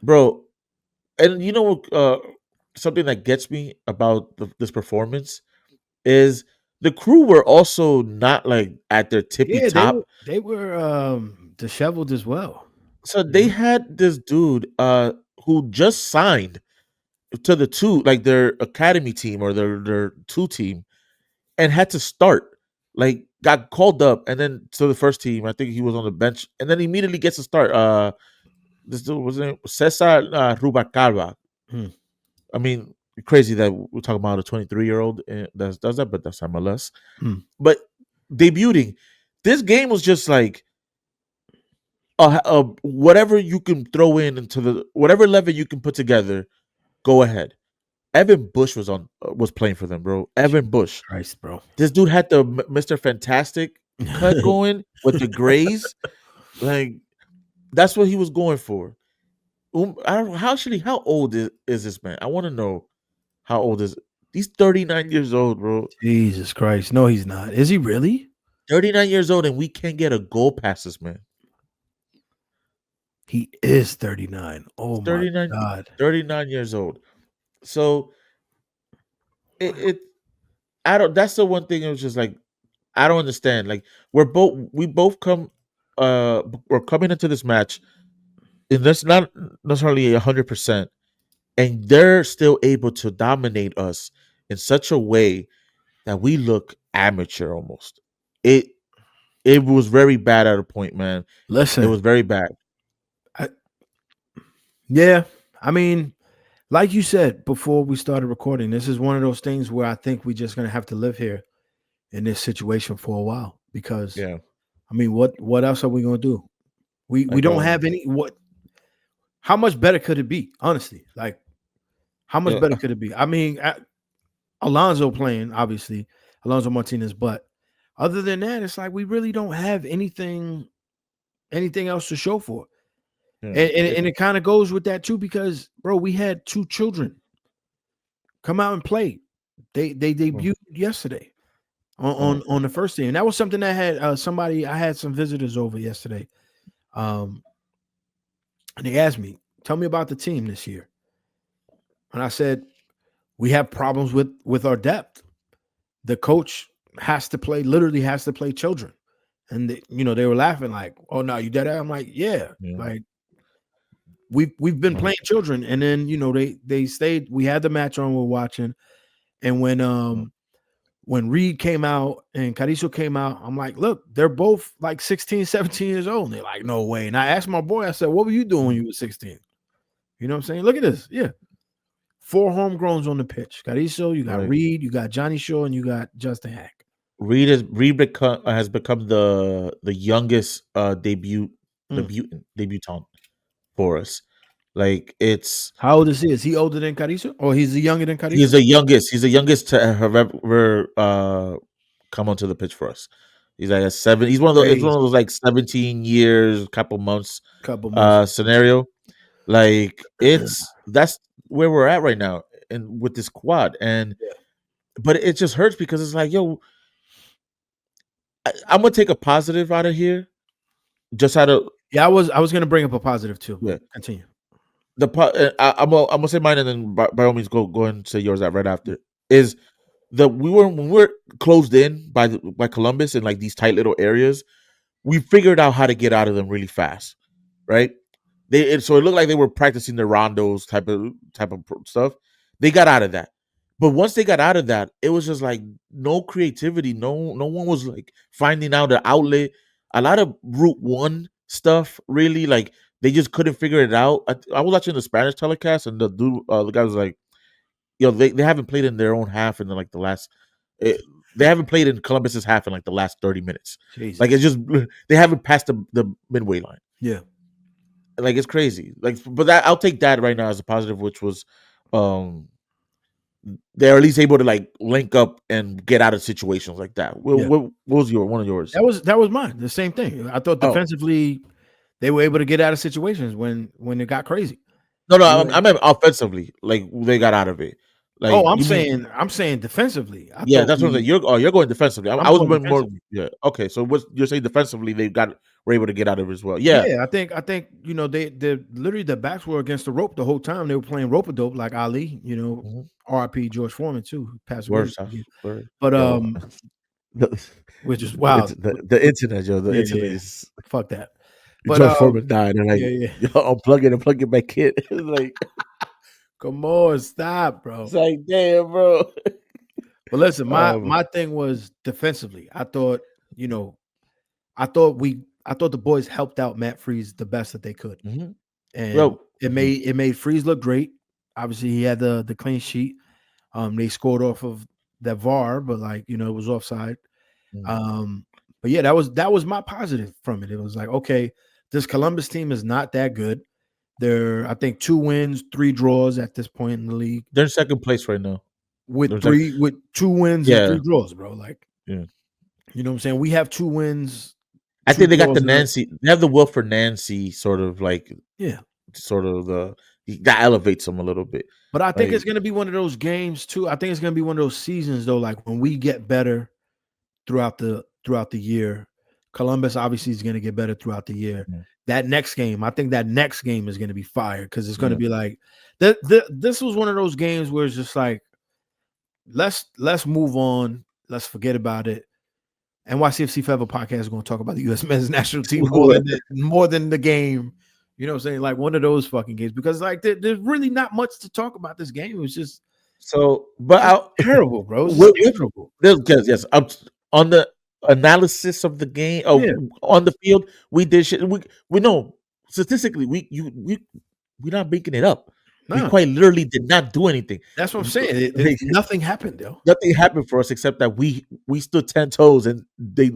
bro. And something that gets me about this performance is the crew were also not like at their tippy Yeah, top. they were disheveled as well. So You they know? had this dude who just signed to the two, like their academy team or their two team, and had to start. Like got called up and then to the first team. I think he was on the bench and then immediately gets a start. This dude was named Cesar Rubalcaba. Hmm. I mean, crazy that we're talking about a 23-year-old that does that, but that's MLS. Hmm. But debuting, this game was just like whatever you can throw in into the whatever level you can put together. Go ahead. Evan Bush was playing for them, bro. Evan Bush. Christ, bro. This dude had the Mr. Fantastic cut going with the grays. Like that's what he was going for. I don't know how old is this man? I want to know how old is he's 39 years old, bro. Jesus Christ. No, he's not. Is he really? 39 years old and we can't get a goal past this man. He is 39. Oh my 39 God. 39 years old. So it I don't that's the one thing it was just like I don't understand. Like we both come we're coming into this match and that's not necessarily 100%, and they're still able to dominate us in such a way that we look amateur almost. It it was very bad at a point, man. It Listen, was very bad. yeah. I mean, like you said before we started recording, this is one of those things where I think we're just gonna have to live here in this situation for a while because Yeah. I mean, what else are we gonna do? We Like don't have any what how much better could it be? Honestly, like how much yeah, better could it be? I mean, Alonso playing, obviously, Alonso Martinez, but other than that, it's like we really don't have anything else to show for. yeah. And it kind of goes with that too, because bro, we had two children come out and play. They debuted yesterday on the first team. And that was something that had I had some visitors over yesterday. And they asked me, tell me about the team this year. And I said, we have problems with our depth. The coach literally has to play children. And they were laughing like, oh no, you did that? I'm like, yeah. Yeah. Like we've been playing children. And then they stayed, we had the match on, we're watching. And when Reed came out and Carrizo came out, I'm like, look, they're both like 16, 17 years old. And they're like, no way. And I asked my boy, I said, what were you doing when you were 16? You know what I'm saying? Look at this. Yeah. 4 homegrowns on the pitch. Carrizo, you got Reed, you got Johnny Shaw, and you got Justin Hack. Reed has become the youngest debutant for us. Like it's How old is he? Is he older than Carrizo? Or he's younger than Carrizo? he's the youngest. He's the youngest to have ever come onto the pitch for us. He's like a 7. He's one of those. It's one of those like 17 years, couple months scenario. Like that's where we're at right now, and with this quad, and but it just hurts because it's like, yo, I'm gonna take a positive out of here, just out of I was gonna bring up a positive too. yeah. Continue. I'm gonna say mine, and then by all means go and say yours right after. Is that when we were closed in by Columbus in like these tight little areas, we figured out how to get out of them really fast, right? So it looked like they were practicing the rondos type of stuff. They got out of that, but once they got out of that, it was just like no creativity. No one was like finding out an outlet. A lot of Route 1 stuff, really, like they just couldn't figure it out. I was watching the Spanish telecast, and the guy was like, "Yo, they haven't played in their own half in like the last. They haven't played in Columbus's half in like the last 30 minutes. Jesus. Like it's just they haven't passed the midway line. Yeah. Like it's crazy. Like, but I'll take that right now as a positive, which was, they're at least able to like link up and get out of situations like that. What was one of yours? That was mine. The same thing. I thought defensively they were able to get out of situations when it got crazy. No, I meant offensively. Like they got out of it. Like Oh, I'm you mean saying defensively. I yeah, thought that's what I'm saying. You're going defensively. I'm I was going going more defensively. yeah. Okay, so what you're saying defensively they were able to get out of it as well. Yeah. Yeah, I think they literally the backs were against the rope the whole time. They were playing rope a dope like Ali. Mm-hmm. R.I.P. George Foreman too, who passed away Worse, this weekend. word. But Yo, the, which is wild. the internet, yo, the Yeah, internet yeah. is Fuck that. But George Foreman died, and like, yeah, yeah. yo, unplug it back in. It's like, Come on, stop, it's bro. like, damn, bro. But listen, Um, my thing was defensively. I thought, I thought the boys helped out Matt Freeze the best that they could. mhm. And Well, it made Freeze look great. Obviously, he had the clean sheet. They scored off of that VAR, but like, it was offside. mm. Um, but yeah, that was my positive from it. It was like, okay, this Columbus team is not that good. They're, I think, 2 wins, 3 draws at this point in the league. They're in second place right now. With There's like, 2 wins and yeah, 3 draws, bro. Like, yeah. you know what I'm saying? We have 2 wins, I 2 think they got the draws, and Nancy. They have the will for Nancy, sort of like, yeah. sort of that elevates them a little bit. But I think Like, it's gonna be one of those games too. I think it's gonna be one of those seasons though, like when we get better throughout the year. Columbus obviously is gonna get better throughout the year. yeah, That next game, I think that next game is gonna be fire because it's gonna yeah. be like this was one of those games where it's just like let's move on, let's forget about it. NYCFC Forever podcast is going to talk about the U.S. men's national team more than the game. You know what I'm saying? Like one of those fucking games because like there's really not much to talk about this game. It was just So, but terrible, bro. It's just with terrible. because yes, on the analysis of the game, Yeah, on the field, we did shit. We know statistically, we're not making it up. We no, quite literally did not do anything. that's what I'm saying. Nothing happened, though. Nothing happened for us except that we stood 10 toes and they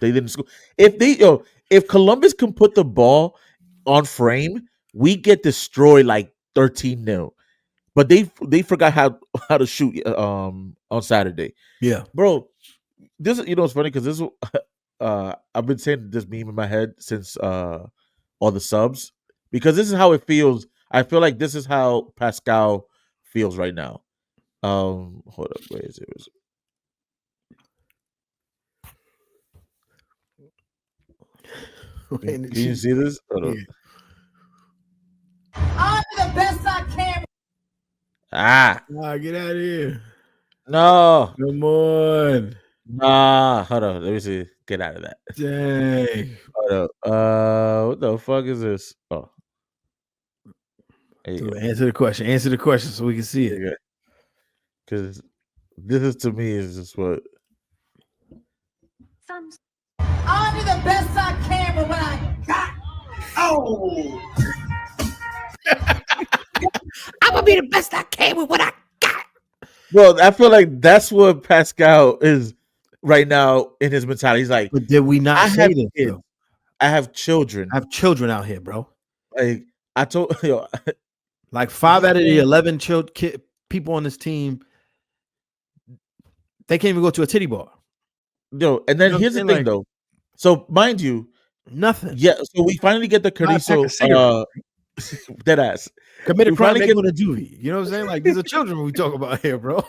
didn't score. If Columbus can put the ball on frame, we get destroyed like 13-0. But they forgot how to shoot on Saturday. Yeah, Bro, this it's funny because this I've been saying this meme in my head since all the subs because this is how it feels. I feel like this is how Pascal feels right now. Hold up, where is it? Can you see this? Hold up. Yeah. I'll do the best I can. Get out of here. No. Come on. Nah, hold on. Let me see. Get out of that. Dang. Hold up. What the fuck is this? Oh, there you go. Answer the question. Answer the question so we can see it. Because this is to me is just what. I'll do the best I can with what I got. Oh. I'm gonna be the best I can with what I got. Well, I feel like that's what Pascal is right now in his mentality. He's like, But did we not I say have this? kids. Though? I have children. I have children out here, bro. Like I told like 5 out of the 11 people on this team, they can't even go to a titty bar. and then here's the thing though. So mind you, nothing. Yeah, so we finally get the Carrizo dead ass. Committed crime, they go to juvie. You know what I'm saying? Like these are children we talk about here, bro.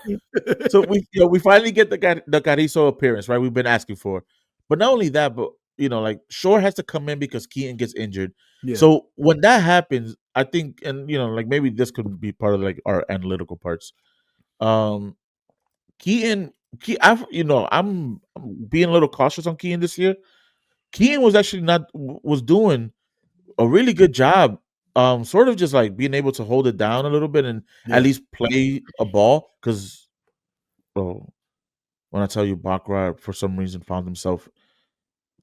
So we finally get the Carrizo appearance, right? We've been asking for. But not only that, but like Shore has to come in because Keaton gets injured. Yeah. So when that happens, I think, and like maybe this could be part of like our analytical parts. Keaton, I'm being a little cautious on Keaton this year. Keaton was actually was doing a really good job, sort of just like being able to hold it down a little bit and at least play a ball. Because when I tell you, Bakra for some reason found himself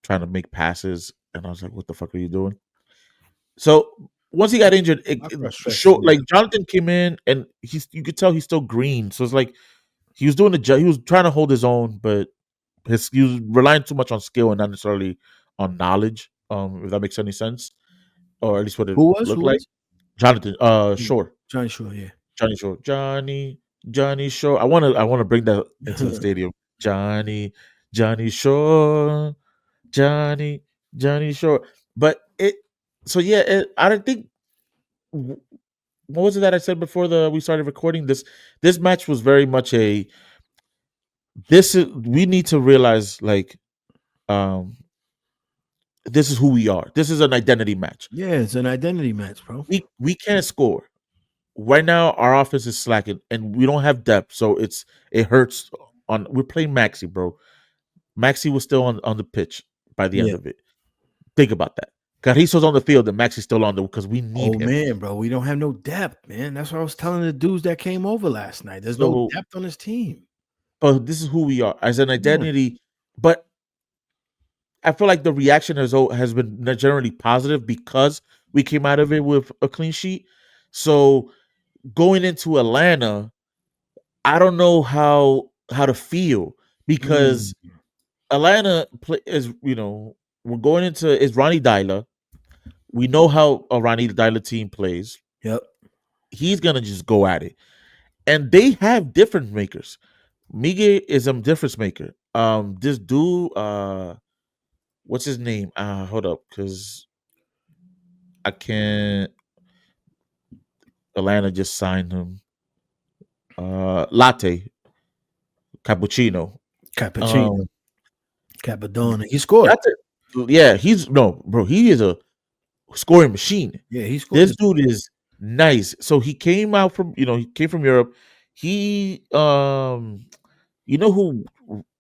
trying to make passes, and I was like, "What the fuck are you doing?" So once he got injured, like Jonathan came in, and you could tell he's still green. So it's like he was doing he was trying to hold his own, but he was relying too much on skill and not necessarily on knowledge. If that makes any sense, or at least what it looked like. Jonathan, Shore. Johnny Shore, yeah. Johnny Shore. Johnny Shore. I wanna bring that into the stadium. Johnny Shore. Johnny Shore. But I don't think what was it that I said before we started recording? This match was very much we need to realize, like, um this is who we are. This is an identity match. Yeah, it's an identity match, bro. We can't score. Right now our offense is slacking and we don't have depth, so it hurts. We're playing Maxi, bro. Maxi was still on the pitch by the end Yeah. of it. Think about that. Carrizo's on the field and Maxi's still on because we need him. Man, bro, we don't have no depth, man. That's what I was telling the dudes that came over last night. There's no depth on this team. But this is who we are as an identity. But I feel like the reaction has been generally positive because we came out of it with a clean sheet. So going into Atlanta, I don't know how to feel because Atlanta is, we're going into is Ronnie Dyla. We know how a Ronnie Dyla team plays. Yep. He's gonna just go at it. And they have difference makers. Miguel is a difference maker. This dude, what's his name? Hold up, because I can't. Atlanta just signed him. Latte, Cappuccino. Capadonna. He scored. Yeah, bro. He is a scoring machine. Yeah, he scored. This dude is nice. So he came out from Europe. He you know who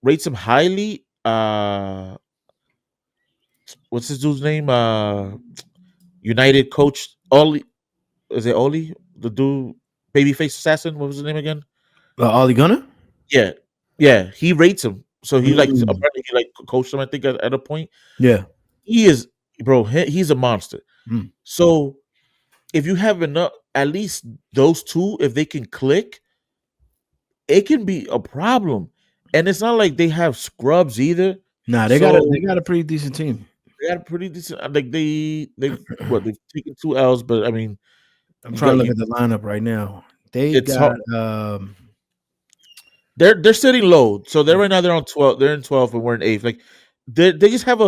rates him highly? What's this dude's name? United coach Oli. Is it Oli? The dude, babyface assassin. What was his name again? Oli Gunner. Yeah. He rates him. So he apparently he coached him. I think at a point. Yeah, he is, bro. He's a monster. So if you have enough, at least those two, if they can click, it can be a problem. And it's not like they have scrubs either. Nah, they got a pretty decent team. They got a pretty decent. Like they've taken 2 L's, but I mean, I'm trying to look at the lineup right now. They're sitting low, so they're right now they're on 12. They're in 12, and we're in 8th. Like they just have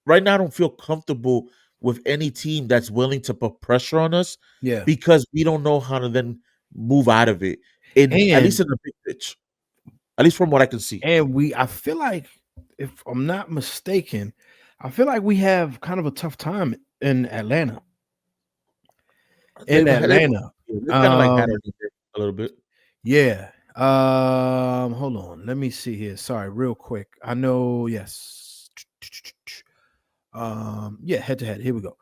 right now. I don't feel comfortable with any team that's willing to put pressure on us. Yeah, because we don't know how to then move out of it. At least in the big pitch, at least from what I can see. And I feel like, if I'm not mistaken, I feel like we have kind of a tough time in Atlanta. They've kind of like had it a little bit. Yeah. Hold on. Let me see here. Sorry, real quick. I know. Yes. Yeah. Head to head. Here we go.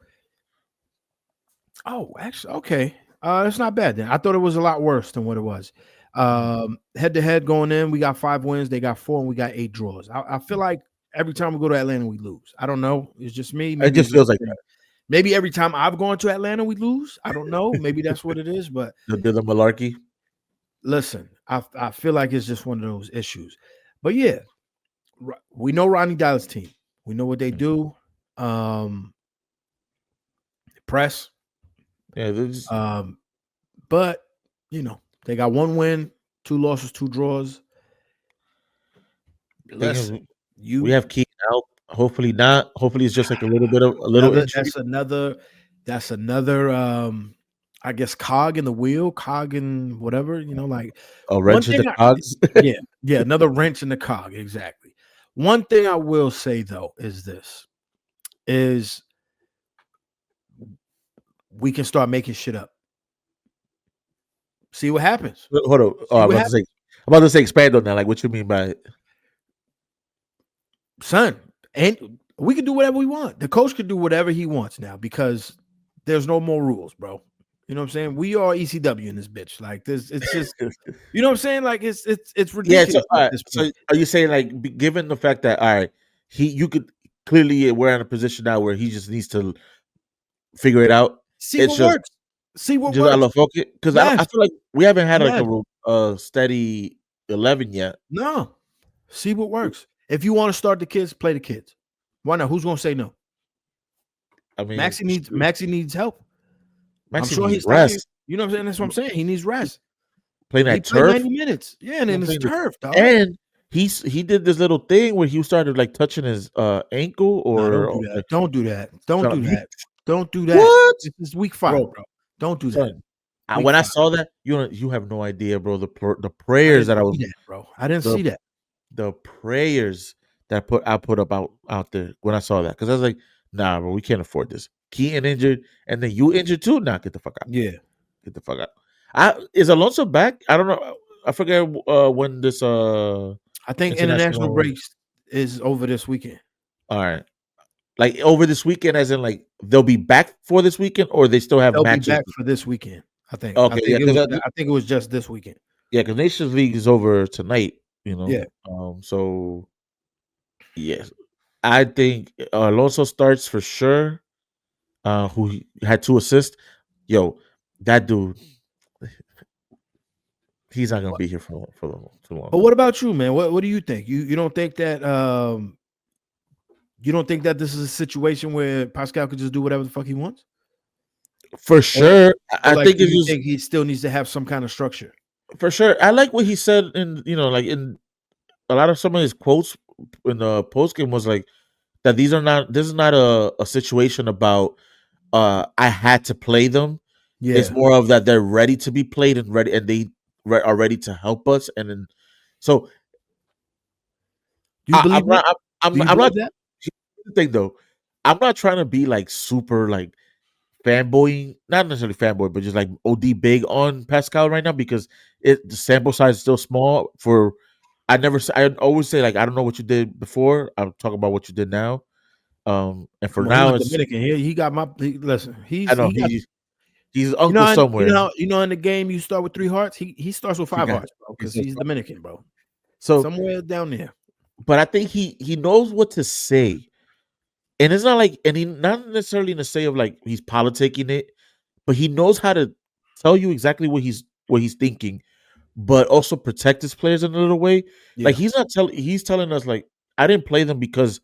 Oh, actually, okay. It's not bad then. I thought it was a lot worse than what it was. Head to head going in, we got 5 wins. They got 4, and we got 8 draws. I feel like every time we go to Atlanta, we lose. I don't know. It's just me. Maybe it just feels like that. Maybe every time I've gone to Atlanta, we lose. I don't know. Maybe that's what it is. But the malarkey. Listen, I feel like it's just one of those issues. But yeah, we know Ronnie Dyla's team. We know what they do. Press. Yeah. But they got 1 win, 2 losses, 2 draws. Listen, we have Keaton out. Hopefully not. Hopefully it's just like a little injury. That's another I guess cog in the wheel, cog in whatever, like a wrench in the cogs. Yeah, another wrench in the cog, exactly. One thing I will say though is we can start making shit up. See what happens. Hold on. I'm about to say expand on that. Like, what you mean by it? Son, and we can do whatever we want. The coach can do whatever he wants now because there's no more rules, bro. You know what I'm saying? We are ECW in this bitch. Like this, it's just, you know what I'm saying? Like it's ridiculous. Yeah. So are you saying, like, given the fact that you could clearly, we're in a position now where he just needs to figure it out. See what works. Because I feel like we haven't had a steady 11 yet. No, see what works. If you want to start the kids, play the kids. Why not? Who's gonna say no? I mean, Maxi needs help. I'm sure he's rest. You know what I'm saying? That's what I'm saying. He needs rest. Playing that turf, 90 minutes. Yeah, and then it's turf, dog. And he did this little thing where he started like touching his ankle or don't do that. Don't do that. What? This is week 5, bro. Don't do that. Week when I 5. saw that, you have no idea, bro. The I prayers didn't that I see was that, bro. I didn't the see that. the prayers that I put up out there when I saw that, because I was like, nah, bro, we can't afford this. Keaton injured, and then you injured too. Nah, get the fuck out. Yeah. Get the fuck out. Is Alonso back? I don't know. I forget when this I think international international. breaks is over this weekend. All right, like over this weekend, as in like they'll be back for this weekend, or they still have They'll be matches. back for this weekend. I think. I Okay, think yeah, it was. because I think it was just this weekend. Nations League is over tonight. Yeah. So yes, I think Alonso starts for sure. Who had 2 assists? Yo, that dude, he's not gonna be here for too long. But what about you, man? What do you think? You don't think that you don't think that this is a situation where Pascal could just do whatever the fuck he wants? For sure, Or I like, think do it's you just think he still needs to have some kind of structure? for sure. I like what he said in like in a lot of some of his quotes in the post game was like that this is not a situation about I had to play them. It's Yeah. more of that they're ready to be played and ready, and they are ready to help us. And then, so Do you believe I'm that? not. Do you I'm not. believe that? Here's the thing though, I'm not trying to be like super like fanboying, not necessarily fanboy, but just like OD big on Pascal right now, because the sample size is still small. I always say like I don't know what you did before. I'm talking about what you did now. And for Well, he's now, it's Dominican. He got my listen. I know He got he's uncle somewhere. you know in the game you start with 3 hearts. He starts with He 5 got hearts, bro, he's because so he's smart. Dominican, bro. So, Somewhere down there. but I think he knows what to say, and it's not like, and he not necessarily in the say of like he's politicking it, but he knows how to tell you exactly what he's thinking, but also protect his players in a little way. Like Yeah. he's telling us like I didn't play them because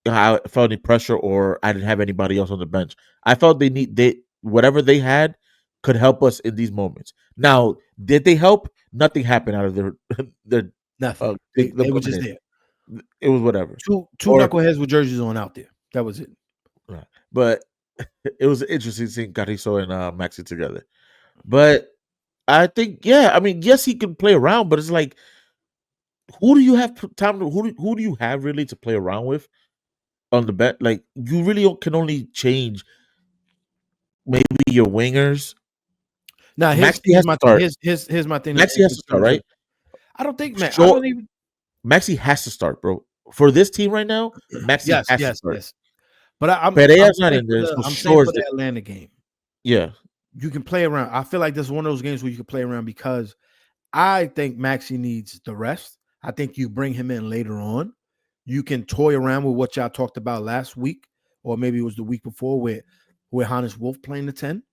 I felt any pressure or I didn't have anybody else on the bench. I felt they whatever they had could help us in these moments. Now, did they help? Nothing happened out of their their Nothing. them They were coming just in. there. It was whatever. Two Or knuckleheads with jerseys on out there. That was it. but it was interesting seeing Carrizo and Maxi together. But I think, yeah, I mean, yes, he can play around, but it's like, who do you have time to who do you have really to play around with on the bet? Like, you really can only change maybe your wingers. Now Maxi here's has to my thing. start. Here's my thing Maxi has in to start, terms right? of I don't think, man. I Sure, don't even Maxi has to start, bro. For this team right now, Maxi yes, has to yes, start. yes. But Pereira's not in there, so I'm saying sure for is the there. Atlanta game. Yeah, You can play around. I feel like this is one of those games where you can play around because I think Maxi needs the rest. I think you bring him in later on. You can toy around with what y'all talked about last week, or maybe it was the week before, where Hannes Wolf playing the 10.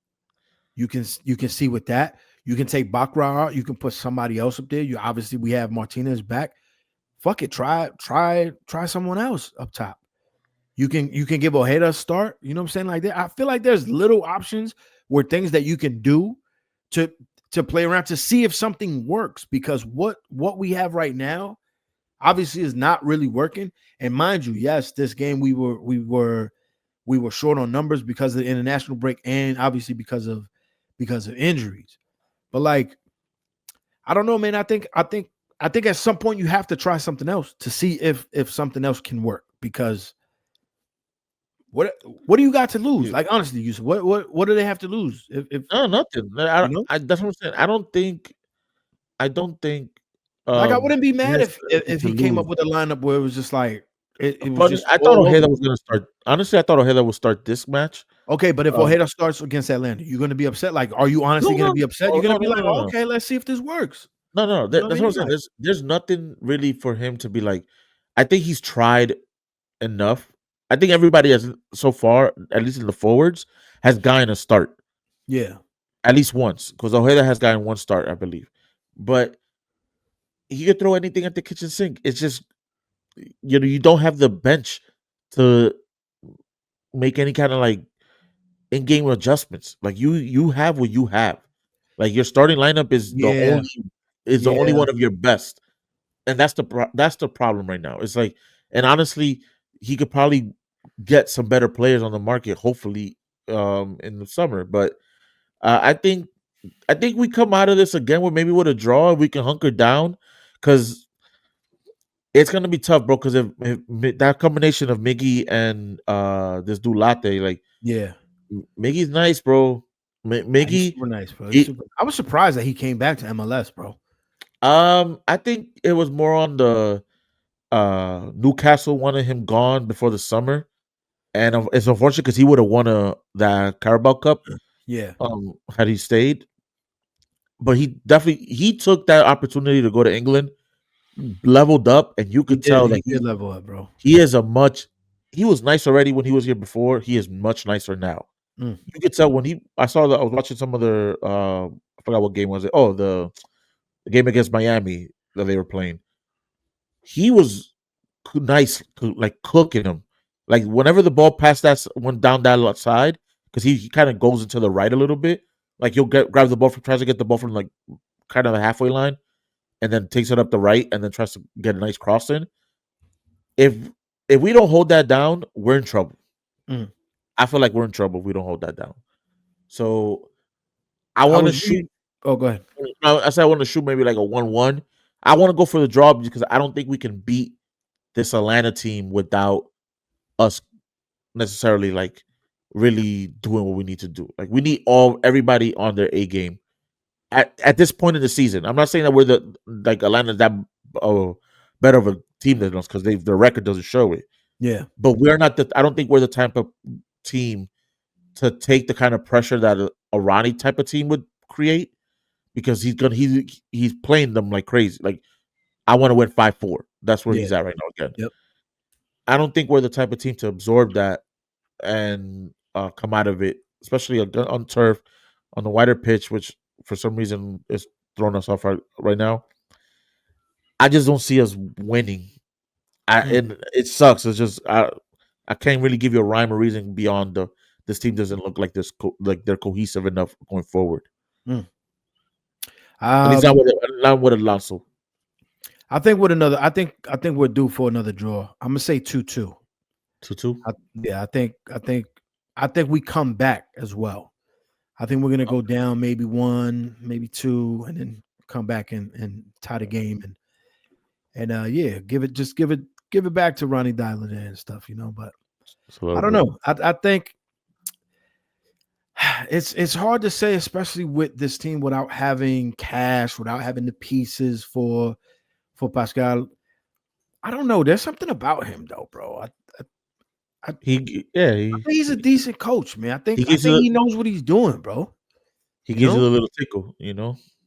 You can see with that. You can take Bakra out. You can put somebody else up there. We have Martinez back. Fuck it. Try someone else up top. You can give Ojeda a start. You know what I'm saying? Like that. I feel like there's little options where things that you can do to play around to see if something works, because what we have right now obviously is not really working. And mind you, yes, this game we were short on numbers because of the international break and obviously because of injuries. But like, I don't know, man. I think at some point you have to try something else to see if something else can work, because what do you got to lose? Like, honestly, Yousef, what do they have to lose? If no, nothing. you know, That's what I'm saying. I don't think like, I wouldn't be he mad has if to he came up lose. with a lineup where it was just like it was Funny, just I thought all over. Ojeda was gonna start. Honestly, I thought Ojeda would start this match. Okay, but if Um, Ojeda starts against Atlanta, you're gonna be upset. Like, are you honestly no, gonna no, be upset? oh, You're gonna no, be no, like, no, oh, no, okay, let's see if this works. no. You know what I That's what mean? I'm saying. Like, There's nothing really for him to be like. I think he's tried enough. I think everybody has so far, at least in the forwards, has gotten a start yeah, at least once, because Ojeda has gotten one start, I believe. But he could throw anything at the kitchen sink. It's just you don't have the bench to make any kind of like in-game adjustments. Like you have what you have. Like your starting lineup yeah, the only yeah, one of your best, and that's the problem right now. It's like, and honestly, he could probably get some better players on the market, hopefully, in the summer. But I think I think we come out of this again with maybe with a draw. We can hunker down because it's gonna be tough, bro. Because if that combination of Miggy and this dude Latte, like Yeah. Miggy's nice, bro. He's Miggy, super nice, bro. he, I was surprised that he came back to MLS, bro. I think it was more on the Newcastle wanted him gone before the summer, and it's unfortunate because he would have won that Carabao Cup Yeah. had he stayed. But he took that opportunity to go to England, leveled up, and you He could did. tell He that did level up, bro. he is a much he was nice already when he was here before. He is much nicer now. Mm. You could tell when I saw that I was watching some other I forgot what game was it. Oh, the game against Miami that they were playing. He was nice, like cooking him. Like whenever the ball passed went down that side, because he kind of goes into the right a little bit. Like he'll grab the ball tries to get the ball from like kind of the halfway line, and then takes it up the right, and then tries to get a nice cross in. If we don't hold that down, we're in trouble. Mm. I feel like we're in trouble if we don't hold that down. So I I want to was shoot. reading. Oh, go ahead. I said I want to shoot maybe like a 1-1. I want to go for the draw because I don't think we can beat this Atlanta team without us necessarily like really doing what we need to do. Like we need everybody on their A game at this point in the season. I'm not saying that we're Atlanta's that better of a team than us because their record doesn't show it. Yeah. But we're not I don't think we're the type of team to take the kind of pressure that a Ronnie type of team would create because he's playing them like crazy. Like I want to win 5-4. That's where Yeah. he's at right now again. Yep. I don't think we're the type of team to absorb that and come out of it, especially on turf, on the wider pitch, which for some reason is throwing us off right now. I just don't see us winning. And it sucks. It's just I can't really give you a rhyme or reason beyond this team doesn't look like like they're cohesive enough going forward. Mm. And he's not with Alonso. I think we're due for another draw. I'm gonna say 2-2. 2-2. Yeah, I think we come back as well. I think we're gonna go down maybe 1, maybe 2, and then come back and tie the game and yeah, give it back to Ronnie Dyler and stuff, But I don't know. I think it's hard to say, especially with this team without having cash, without having the pieces for Pascal. I don't know. There's something about him though, bro. I think he's a decent coach, man. I think he knows what he's doing, bro. He gives you a little tickle,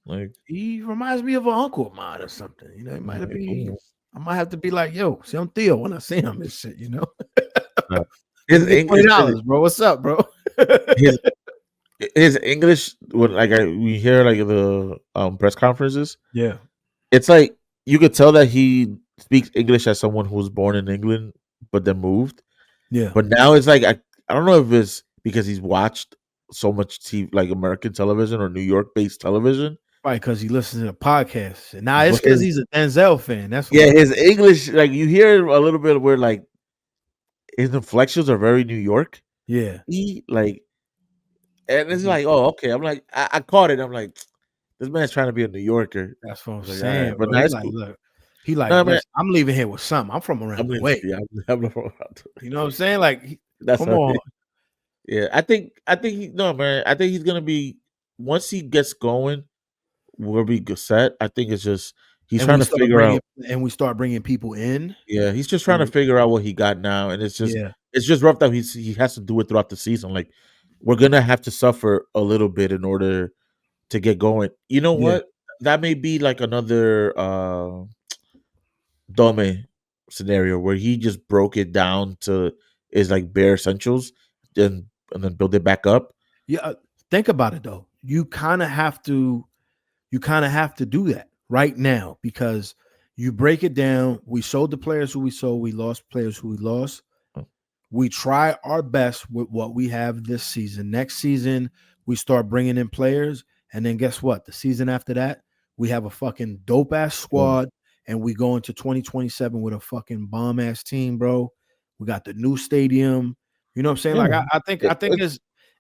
like he reminds me of an uncle of mine or something. It might be. I might have to be like, yo, see him Theo when I see him and shit. His English, $20, bro. What's up, bro? his English when we hear like the press conferences. Yeah, it's like you could tell that he speaks English as someone who was born in England but then moved. Yeah, but now it's like I don't know if it's because he's watched so much TV, like American television or New York based television. Right, because he listens to the podcast. And now it's because he's a Denzel fan. That's why. His English, like you hear a little bit where like his inflections are very New York. Yeah. And it's like, oh, okay. I'm like, I caught it. I'm like, this man's trying to be a New Yorker. That's what I'm saying. But he's like, look, I'm leaving here with something. I'm from around the way. Yeah, I'm from around. You know what I'm saying? Like, that's come on. Yeah, I think man. I think he's gonna be once he gets going, we'll be set. I think it's just he's trying to figure out, and we start bringing people in. Yeah, he's just trying to figure out what he got now, and it's just rough that he has to do it throughout the season. Like we're gonna have to suffer a little bit in order to get going. You know what? That may be like another Dome scenario where he just broke it down to is like bare essentials, and then build it back up. Yeah, think about it though. You kind of have to do that right now because you break it down. We sold the players who we sold. We lost players who we lost. We try our best with what we have this season. Next season, we start bringing in players. And then guess what? The season after that, we have a fucking dope ass squad. And we go into 2027 with a fucking bomb ass team, bro. We got the new stadium. You know what I'm saying? Like I think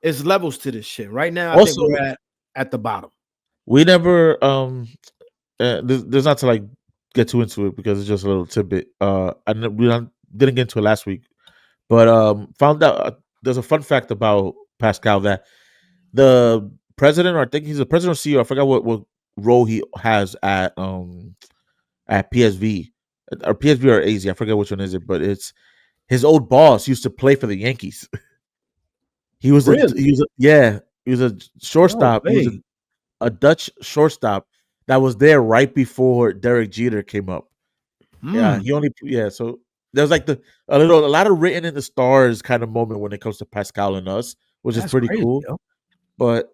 it's levels to this shit. Right now, I think we're at the bottom. We never there's not to like get too into it because it's just a little tidbit. Didn't get into it last week, but found out there's a fun fact about Pascal that the president, or I think he's the president or CEO, I forgot what role he has at PSV or PSV or AZ, I forget which one is it, but it's his old boss used to play for the Yankees. He was Really? he was a shortstop. No He was way. a Dutch shortstop that was there right before Derek Jeter came up. Yeah, so there's like a lot of written in the stars kind of moment when it comes to Pascal and us, which is That's pretty crazy, cool. yo. But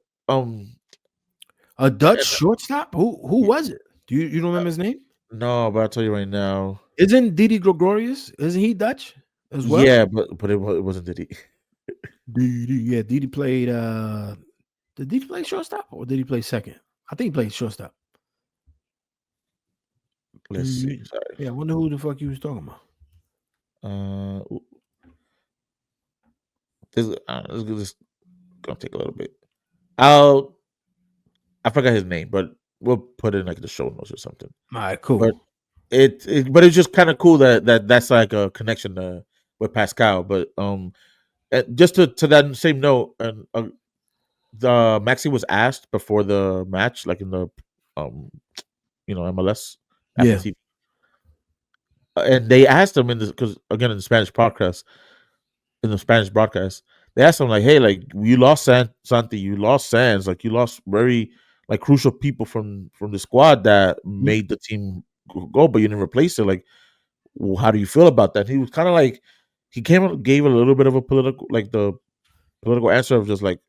A Dutch shortstop? Who was it? Do you don't remember his name? no, but I'll tell you right now. Isn't Didi Gregorius? Isn't he Dutch as well? Yeah, but it wasn't Diddy. Didi, yeah, Didi played. Did Didi play shortstop or did he play second? I think he played shortstop. Let's see. Sorry. Yeah, I wonder who the fuck you was talking about. This is gonna take a little bit. I forgot his name, but we'll put it in like the show notes or something. All right, cool. But but it's just kind of cool that's like a connection with Pascal. But just to that same note, and the Maxi was asked before the match, like in the MLS after TV, and they asked him because again in the Spanish broadcast, they asked him like, "Hey, like you lost Santi, you lost Sands, like you lost very like crucial people from the squad that made the team go, but you didn't replace it. Like, well, how do you feel about that?" He was kind of like gave a little bit of a political answer of just like,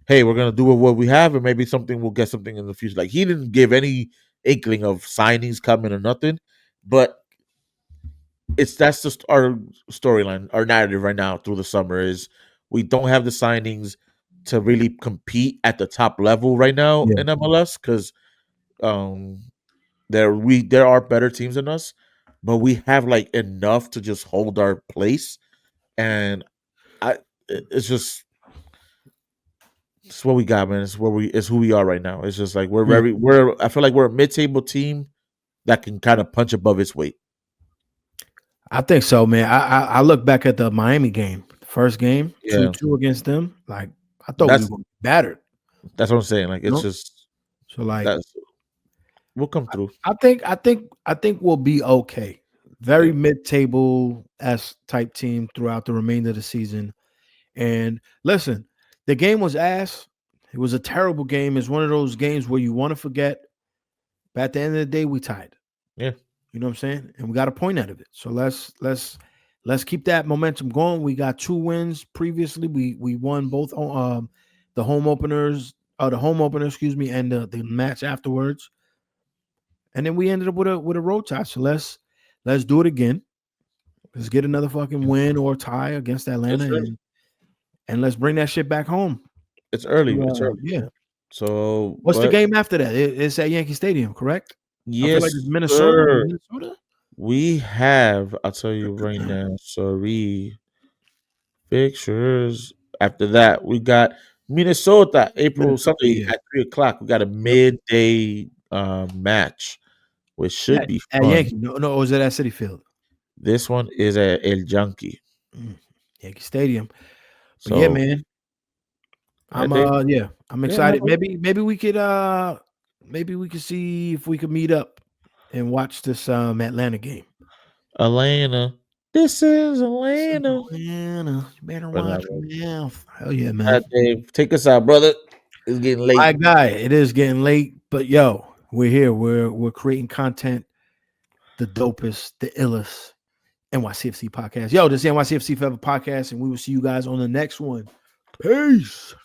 "Hey, we're gonna do what we have, and maybe we'll get something in the future." Like he didn't give any inkling of signings coming or nothing, but that's just our storyline, our narrative right now through the summer is we don't have the signings to really compete at the top level right now in MLS because there are better teams than us, but we have like enough to just hold our place, and it's what we got, man. It's who we are right now. It's just like I feel like we're a mid-table team that can kind of punch above its weight. I think so, man. I look back at the Miami game, first game, 2-2 against them. Like I thought we were battered. That's what I'm saying. Like it's just so like we'll come through. I think we'll be okay. Very mid-table S type team throughout the remainder of the season. And listen, the game was ass. It was a terrible game. It's one of those games where you want to forget. But at the end of the day, we tied. Yeah. You know what I'm saying? And we got a point out of it. So let's keep that momentum going. We got 2 wins previously. We won both the home openers, the home opener, excuse me, and the match afterwards. And then we ended up with a road tie. So let's do it again. Let's get another fucking win or tie against Atlanta and let's bring that shit back home. It's early. It's early. Yeah. So what's the game after that? It's at Yankee Stadium, correct? Yes, I feel like it's Minnesota. We have, I'll tell you right now, sorry. Pictures. After that, we got Minnesota, April Sunday at 3:00. We got a midday match, which should be fun. At Yankee. No, or is it at Citi Field? This one is at El Yankee. Yankee Stadium. So, yeah, man. I'm excited. Maybe we could see if we could meet up and watch this Atlanta game. Atlanta. This is Atlanta. You better watch your mouth. Hell yeah, man. Dave, take us out, brother. It's getting late. My guy, it is getting late, but yo, we're here. We're creating content, the dopest, the illest NYCFC podcast. Yo, this is NYCFC Forever podcast, and we will see you guys on the next one. Peace.